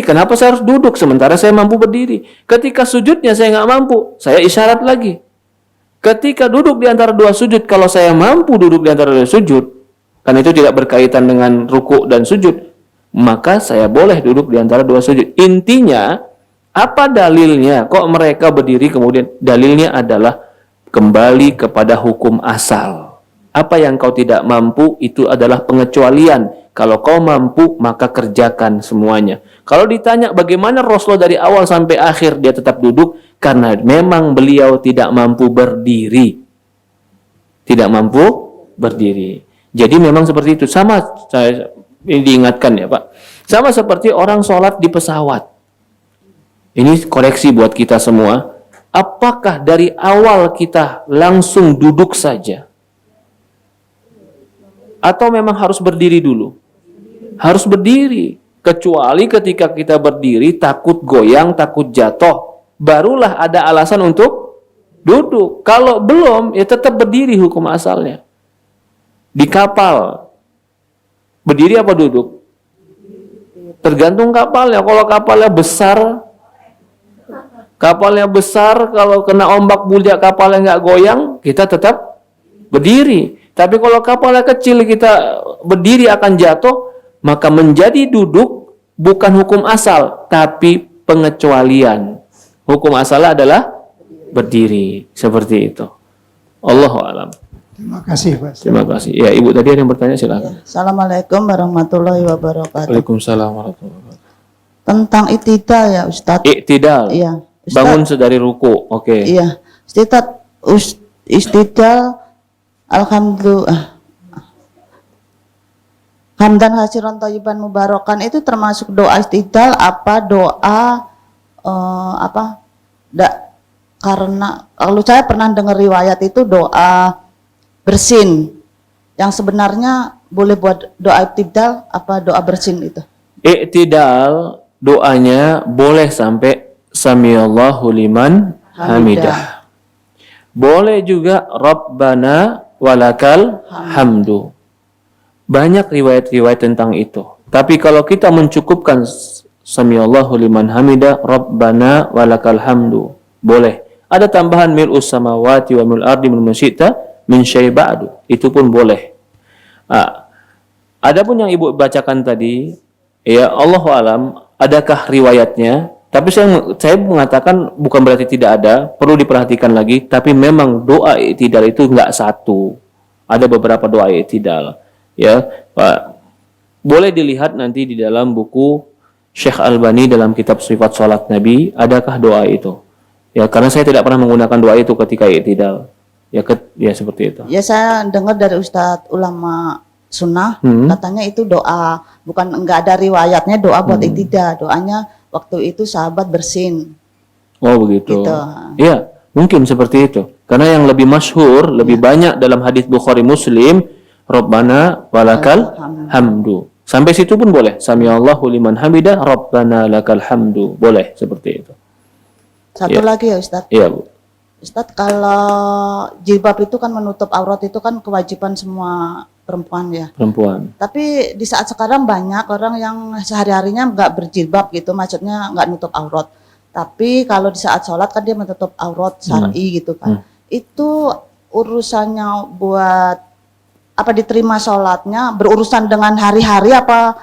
Kenapa saya harus duduk sementara saya mampu berdiri? Ketika sujudnya saya nggak mampu, saya isyarat lagi. Ketika duduk di antara dua sujud, kalau saya mampu duduk di antara dua sujud, kan itu tidak berkaitan dengan ruku dan sujud, maka saya boleh duduk di antara dua sujud. Intinya, apa dalilnya? Kok mereka berdiri kemudian? Dalilnya adalah kembali kepada hukum asal. Apa yang kau tidak mampu itu adalah pengecualian. Kalau kau mampu, maka kerjakan semuanya. Kalau ditanya bagaimana Rasulullah dari awal sampai akhir dia tetap duduk, karena memang beliau tidak mampu berdiri. Tidak mampu berdiri. Jadi memang seperti itu. Sama, saya ini diingatkan ya Pak. Sama seperti orang sholat di pesawat. Ini koreksi buat kita semua. Apakah dari awal kita langsung duduk saja? Atau memang harus berdiri dulu? Harus berdiri. Kecuali ketika kita berdiri takut goyang, takut jatuh, barulah ada alasan untuk duduk. Kalau belum, ya tetap berdiri hukum asalnya. Di kapal, berdiri apa duduk? Tergantung kapalnya. Kalau kapalnya besar, kalau kena ombak buljak kapalnya nggak goyang, kita tetap berdiri. Tapi kalau kapalnya kecil kita berdiri akan jatuh, maka menjadi duduk bukan hukum asal, tapi pengecualian. Hukum asal adalah berdiri, seperti itu. Allahu a'lam. Terima kasih Pak. Terima kasih. Ya, Ibu tadi ada yang bertanya, silakan. Assalamualaikum warahmatullahi wabarakatuh. Waalaikumsalam warahmatullahi wabarakatuh. Tentang iktidal ya Ustadz. Iktidal. Iya. Ustadz, Bangun sedari ruku. Oke. Iya. Iktidal alhamdulillah. Hamdan hasiran thayyiban mubarakan itu termasuk doa iktidal apa doa karena kalau saya pernah dengar riwayat itu doa bersin yang sebenarnya boleh buat doa iktidal apa doa bersin itu? Iktidal doanya boleh sampai Samiallahu liman hamidah. Boleh juga Rabbana walakal hamdu. Banyak riwayat-riwayat tentang itu. Tapi kalau kita mencukupkan Samiallahu liman hamidah, Rabbana walakal hamdu, boleh. Ada tambahan mil'us samawati wa mil'ul ardi min syi'ta min syai' ba'du. Itu pun boleh. Adapun yang Ibu bacakan tadi, ya Allahu alam, adakah riwayatnya? Tapi saya mengatakan bukan berarti tidak ada, perlu diperhatikan lagi. Tapi memang doa iktidal itu enggak satu. Ada beberapa doa iktidal. Ya, Pak. Boleh dilihat nanti di dalam buku Syekh Albani dalam kitab Sifat Salat Nabi, adakah doa itu? Ya, karena saya tidak pernah menggunakan doa itu ketika iktidal. Ya seperti itu. Ya saya dengar dari Ustadz ulama sunnah katanya itu doa, bukan enggak ada riwayatnya doa buat iktidal. Doanya waktu itu sahabat bersin. Oh begitu. Gitu. Iya, mungkin seperti itu. Karena yang lebih masyhur, lebih banyak dalam hadis Bukhari Muslim, Rabbana walakal hamdu. Sampai situ pun boleh. Samiallahu liman hamidah, Rabbana lakal hamdu. Boleh seperti itu. Satu lagi ya Ustadz. Iya, Bu. Ustadz, kalau jilbab itu kan menutup aurat itu kan kewajiban semua perempuan ya. Perempuan. Tapi di saat sekarang banyak orang yang sehari-harinya nggak berjilbab gitu, maksudnya nggak nutup aurat. Tapi kalau di saat sholat kan dia menutup aurat syar'i gitu kan. Itu urusannya buat apa diterima sholatnya berurusan dengan hari-hari apa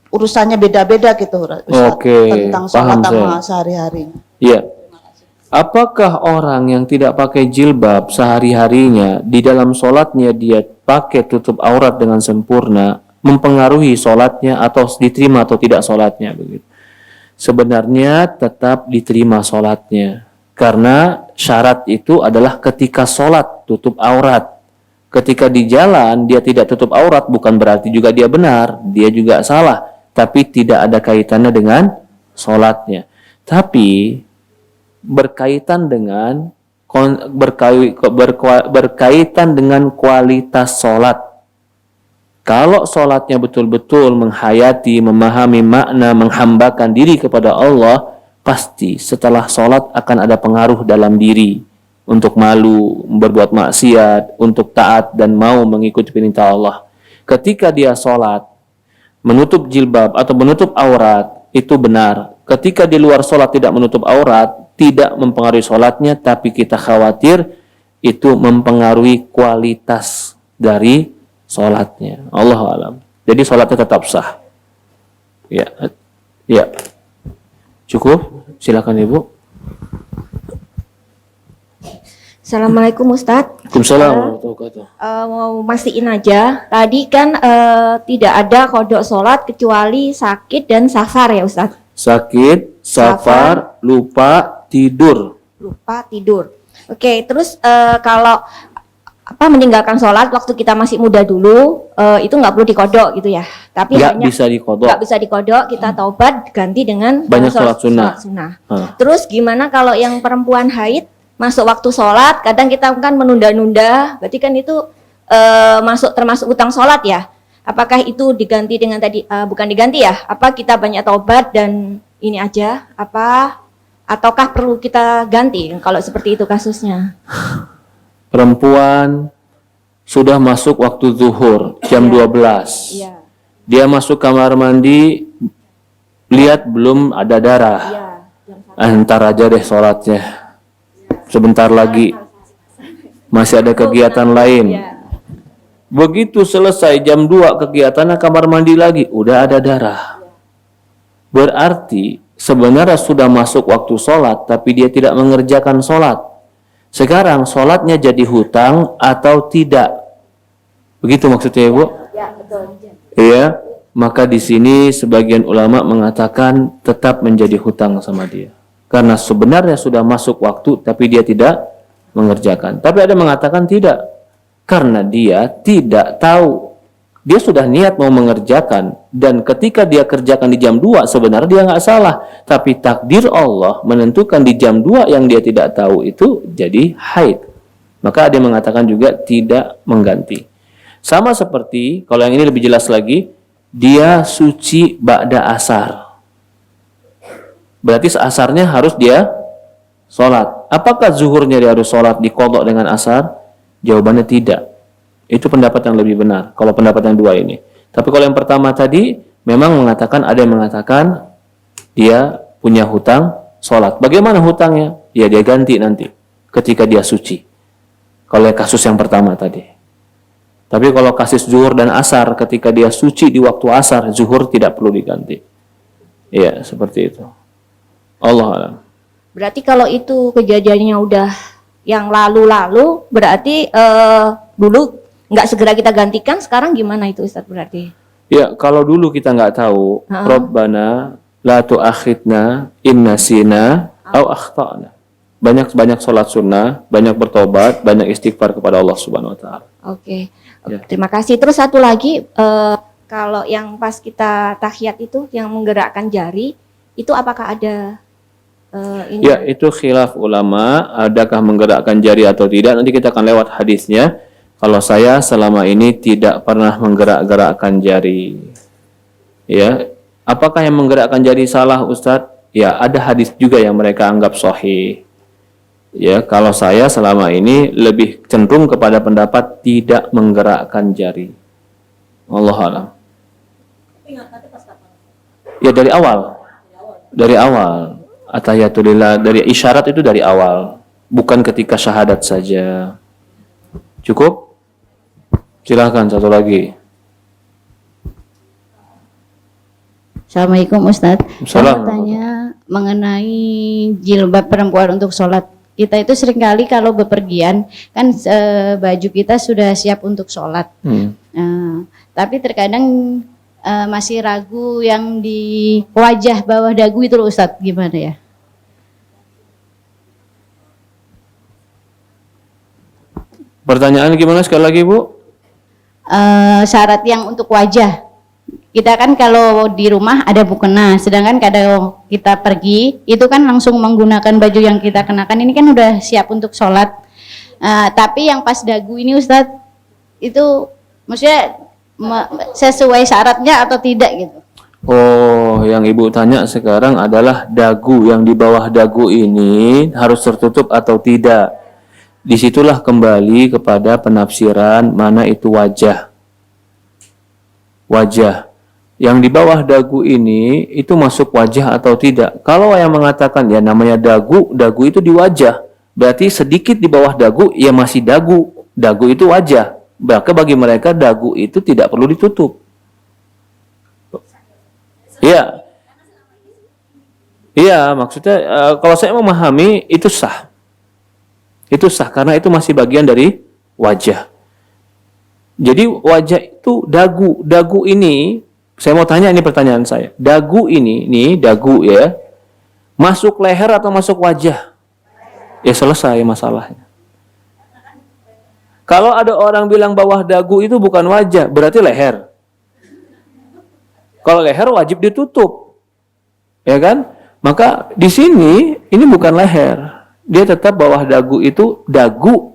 urusannya beda-beda gitu, Ustaz, Oke, tentang paham sholat sama saya. sehari-hari. Ya. Apakah orang yang tidak pakai jilbab sehari-harinya di dalam sholatnya dia pakai tutup aurat dengan sempurna mempengaruhi sholatnya atau diterima atau tidak sholatnya begitu? Sebenarnya tetap diterima sholatnya karena syarat itu adalah ketika sholat tutup aurat. Ketika di jalan dia tidak tutup aurat bukan berarti juga dia benar, dia juga salah, tapi tidak ada kaitannya dengan sholatnya. Tapi berkaitan dengan berkaitan dengan kualitas sholat. Kalau sholatnya betul-betul menghayati, memahami makna, menghambakan diri kepada Allah, pasti setelah sholat akan ada pengaruh dalam diri untuk malu, berbuat maksiat, untuk taat dan mau mengikuti perintah Allah. Ketika dia sholat, menutup jilbab atau menutup aurat, itu benar. Ketika di luar sholat tidak menutup aurat, tidak mempengaruhi sholatnya, tapi kita khawatir itu mempengaruhi kualitas dari sholatnya. Allahu a'lam. Jadi sholatnya tetap sah. Ya, ya. Cukup. Silakan Ibu. Assalamualaikum Ustadz. Waalaikumsalam warahmatullahi wabarakatuh. Mau mastiin aja, tadi kan tidak ada kodok sholat kecuali sakit dan safar ya Ustadz. Sakit, safar, lupa, tidur. Lupa tidur. Oke, terus kalau meninggalkan sholat waktu kita masih muda dulu itu nggak perlu dikodok gitu ya. Tapi Nggak bisa dikodok. nggak bisa dikodok, kita taubat ganti dengan Banyak sholat sunnah. Terus gimana kalau yang perempuan haid masuk waktu sholat, kadang kita kan menunda-nunda, berarti kan itu termasuk utang sholat ya. Apakah itu diganti dengan tadi, bukan diganti ya, apa kita banyak taubat dan ini aja, ataukah perlu kita ganti kalau seperti itu kasusnya? Perempuan sudah masuk waktu zuhur, jam 12. Iya. Dia masuk kamar mandi, lihat belum ada darah. Iya. Ntar aja deh sholatnya. Sebentar lagi. Masih ada kegiatan lain. Iya. Begitu selesai jam 2 kegiatannya kamar mandi lagi, udah ada darah. Berarti sebenarnya sudah masuk waktu sholat, tapi dia tidak mengerjakan sholat. Sekarang sholatnya jadi hutang atau tidak? Begitu maksudnya Ibu? Ya, betul. Iya. Maka di sini sebagian ulama mengatakan tetap menjadi hutang sama dia. Karena sebenarnya sudah masuk waktu, tapi dia tidak mengerjakan. Tapi ada yang mengatakan tidak. Karena dia tidak tahu. Dia sudah niat mau mengerjakan. Dan ketika dia kerjakan di jam 2, sebenarnya dia nggak salah. Tapi takdir Allah menentukan di jam 2 yang dia tidak tahu itu jadi haid. Maka ada yang mengatakan juga tidak mengganti. Sama seperti, kalau yang ini lebih jelas lagi, dia suci ba'da asar. Berarti asarnya harus dia sholat. Apakah zuhurnya dia harus sholat diqadha dengan asar? Jawabannya tidak. Itu pendapat yang lebih benar. Kalau pendapat yang dua ini. Tapi kalau yang pertama tadi, memang mengatakan, ada yang mengatakan dia punya hutang sholat. Bagaimana hutangnya? Ya dia ganti nanti ketika dia suci. Kalau kasus yang pertama tadi. Tapi kalau kasus zuhur dan asar, ketika dia suci di waktu asar, zuhur tidak perlu diganti. Iya, seperti itu. Allah alam. Berarti kalau itu kejadiannya udah yang lalu-lalu, berarti dulu nggak segera kita gantikan, sekarang gimana itu Ustadz berarti? Ya, kalau dulu kita nggak tahu, Rabbana la tu'akhidna in nasina au akhtana. Banyak-banyak sholat sunnah, banyak bertobat, banyak istighfar kepada Allah Subhanahu wa taala. Oke. Ya. Terima kasih. Terus satu lagi, kalau yang pas kita tahiyat itu yang menggerakkan jari, itu apakah ada ini? Ya, itu khilaf ulama, adakah menggerakkan jari atau tidak. Nanti kita akan lewat hadisnya. Kalau saya selama ini tidak pernah menggerak-gerakkan jari. Ya, apakah yang menggerakkan jari salah, Ustadz? Ya, ada hadis juga yang mereka anggap sahih. Ya, kalau saya selama ini lebih cenderung kepada pendapat tidak menggerakkan jari. Wallahu a'lam. Ya dari awal. Dari awal. Atahiyatulillah, dari isyarat itu dari awal, bukan ketika syahadat saja. Cukup? Silakan satu lagi. Assalamualaikum Ustadz. Saya Assalamualaikum. mau tanya mengenai jilbab perempuan untuk sholat. Kita itu seringkali kalau bepergian kan baju kita sudah siap untuk sholat. Tapi terkadang masih ragu yang di wajah bawah dagu itu loh Ustadz, gimana ya? Pertanyaan gimana sekali lagi, Bu? Syarat yang untuk wajah. Kita kan kalau di rumah ada mukena, sedangkan kalau kita pergi itu kan langsung menggunakan baju yang kita kenakan ini kan udah siap untuk sholat. Tapi yang pas dagu ini Ustadz itu maksudnya sesuai syaratnya atau tidak gitu? Oh, yang Ibu tanya sekarang adalah dagu, yang di bawah dagu ini harus tertutup atau tidak. Disitulah kembali kepada penafsiran mana itu wajah. Wajah. Yang di bawah dagu ini itu masuk wajah atau tidak. Kalau yang mengatakan ya namanya dagu, dagu itu di wajah. Berarti sedikit di bawah dagu ya masih dagu. Dagu itu wajah. Bahkan bagi mereka dagu itu tidak perlu ditutup. Iya. Iya, maksudnya kalau saya memahami itu sah. Itu sah karena itu masih bagian dari wajah. Jadi wajah itu dagu. Dagu ini, saya mau tanya ini pertanyaan saya. Dagu ini, nih dagu ya, masuk leher atau masuk wajah? Ya selesai masalahnya. Kalau ada orang bilang bawah dagu itu bukan wajah, berarti leher. Kalau leher wajib ditutup. Ya kan? Maka di sini ini bukan leher. Dia tetap bawah dagu itu, dagu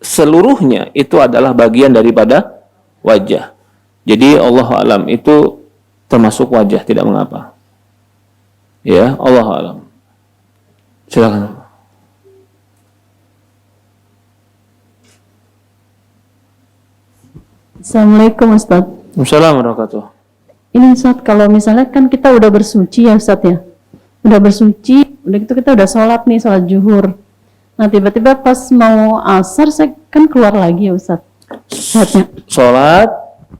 seluruhnya itu adalah bagian daripada wajah. Jadi Allah alam itu termasuk wajah, tidak mengapa. Ya, Allah alam. Silakan. Assalamualaikum Ustaz. Assalamualaikum warahmatullahi wabarakatuh. Ini Ustaz, kalau misalnya kan kita udah bersuci ya Ustaz ya. Udah bersuci, udah gitu kita udah sholat nih, sholat zuhur. Nah tiba-tiba pas mau asar saya kan keluar lagi ya Ustaz. Sholat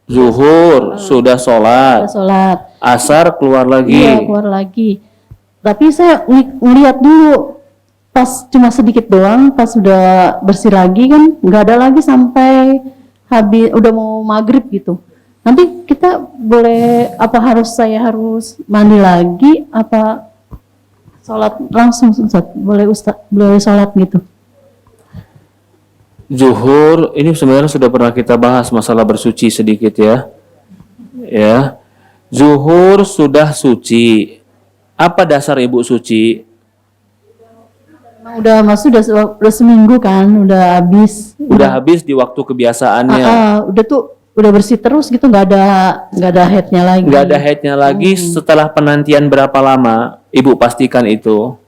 zuhur, sudah sholat. Udah sholat. Asar keluar lagi. Iya, keluar lagi. Tapi saya ngeliat dulu pas cuma sedikit doang, pas udah bersih lagi kan nggak ada lagi sampai habis udah mau maghrib gitu. Nanti kita boleh saya harus mandi lagi apa sholat langsung Ustaz? Boleh sholat gitu. Zuhur ini sebenarnya sudah pernah kita bahas masalah bersuci sedikit ya. Ya. Zuhur sudah suci. Apa dasar Ibu suci? Udah udah seminggu kan, udah habis. Udah habis di waktu kebiasaannya. Udah bersih terus gitu, nggak ada headnya lagi. Nggak ada headnya lagi. Setelah penantian berapa lama Ibu pastikan itu?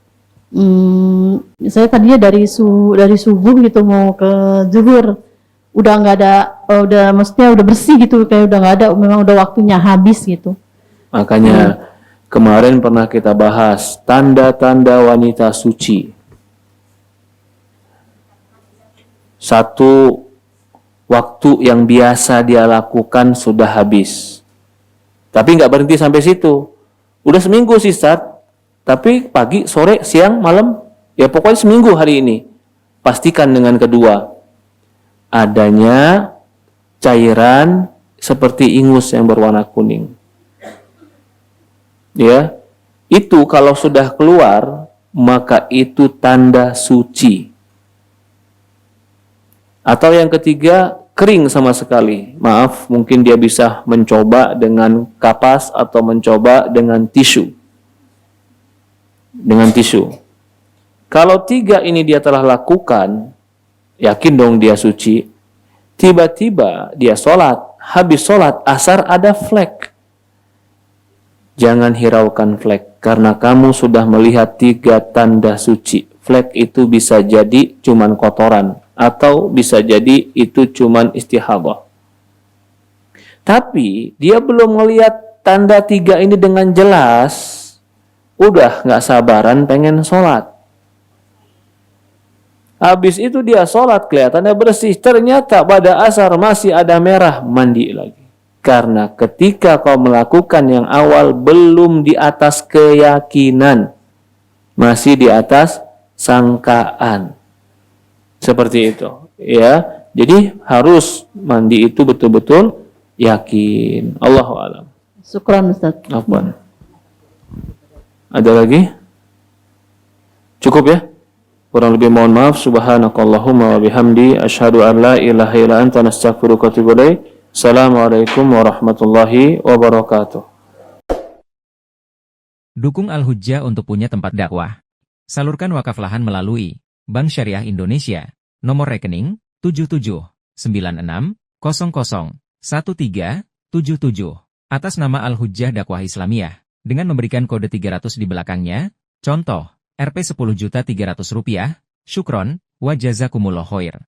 Saya tadinya dari subuh gitu mau ke zuhur, udah nggak ada, maksudnya udah bersih gitu, kayak udah nggak ada, memang udah waktunya habis gitu. Makanya kemarin pernah kita bahas tanda-tanda wanita suci. Satu, waktu yang biasa dia lakukan sudah habis. Tapi nggak berhenti sampai situ. Udah seminggu sih, Ustaz. Tapi pagi, sore, siang, malam, ya pokoknya seminggu hari ini. Pastikan dengan kedua, adanya cairan seperti ingus yang berwarna kuning. Ya, itu kalau sudah keluar, maka itu tanda suci. Atau yang ketiga, kering sama sekali. Maaf, mungkin dia bisa mencoba dengan kapas atau mencoba dengan tisu. Dengan tisu. Kalau tiga ini dia telah lakukan, yakin dong dia suci. Tiba-tiba dia sholat, habis sholat asar ada flek. Jangan hiraukan flek, karena kamu sudah melihat tiga tanda suci. Flek itu bisa jadi cuman kotoran, atau bisa jadi itu cuman istihadah. Tapi dia belum melihat tanda tiga ini dengan jelas, udah nggak sabaran pengen sholat. Habis itu dia sholat kelihatannya bersih, ternyata pada asar masih ada merah, mandi lagi. Karena ketika kau melakukan yang awal belum di atas keyakinan, masih di atas sangkaan. Seperti itu, ya. Jadi harus mandi itu betul-betul yakin. Allahu a'lam. Syukran Ustaz. Afwan. Ada lagi? Cukup ya? Kurang lebih mohon maaf. Subhanakallahumma wa bihamdi asyhadu an la ilaha illa anta nastaghfiruka wa atubu ilaik. Assalamualaikum warahmatullahi wabarakatuh. Dukung Al-Hujjah untuk punya tempat dakwah. Salurkan wakaf lahan melalui Bank Syariah Indonesia. Nomor rekening 7796001377 atas nama Al-Hujjah Dakwah Islamiyah dengan memberikan kode 300 di belakangnya. Contoh, Rp 10.300.000. Syukron wa jazakumullah khair.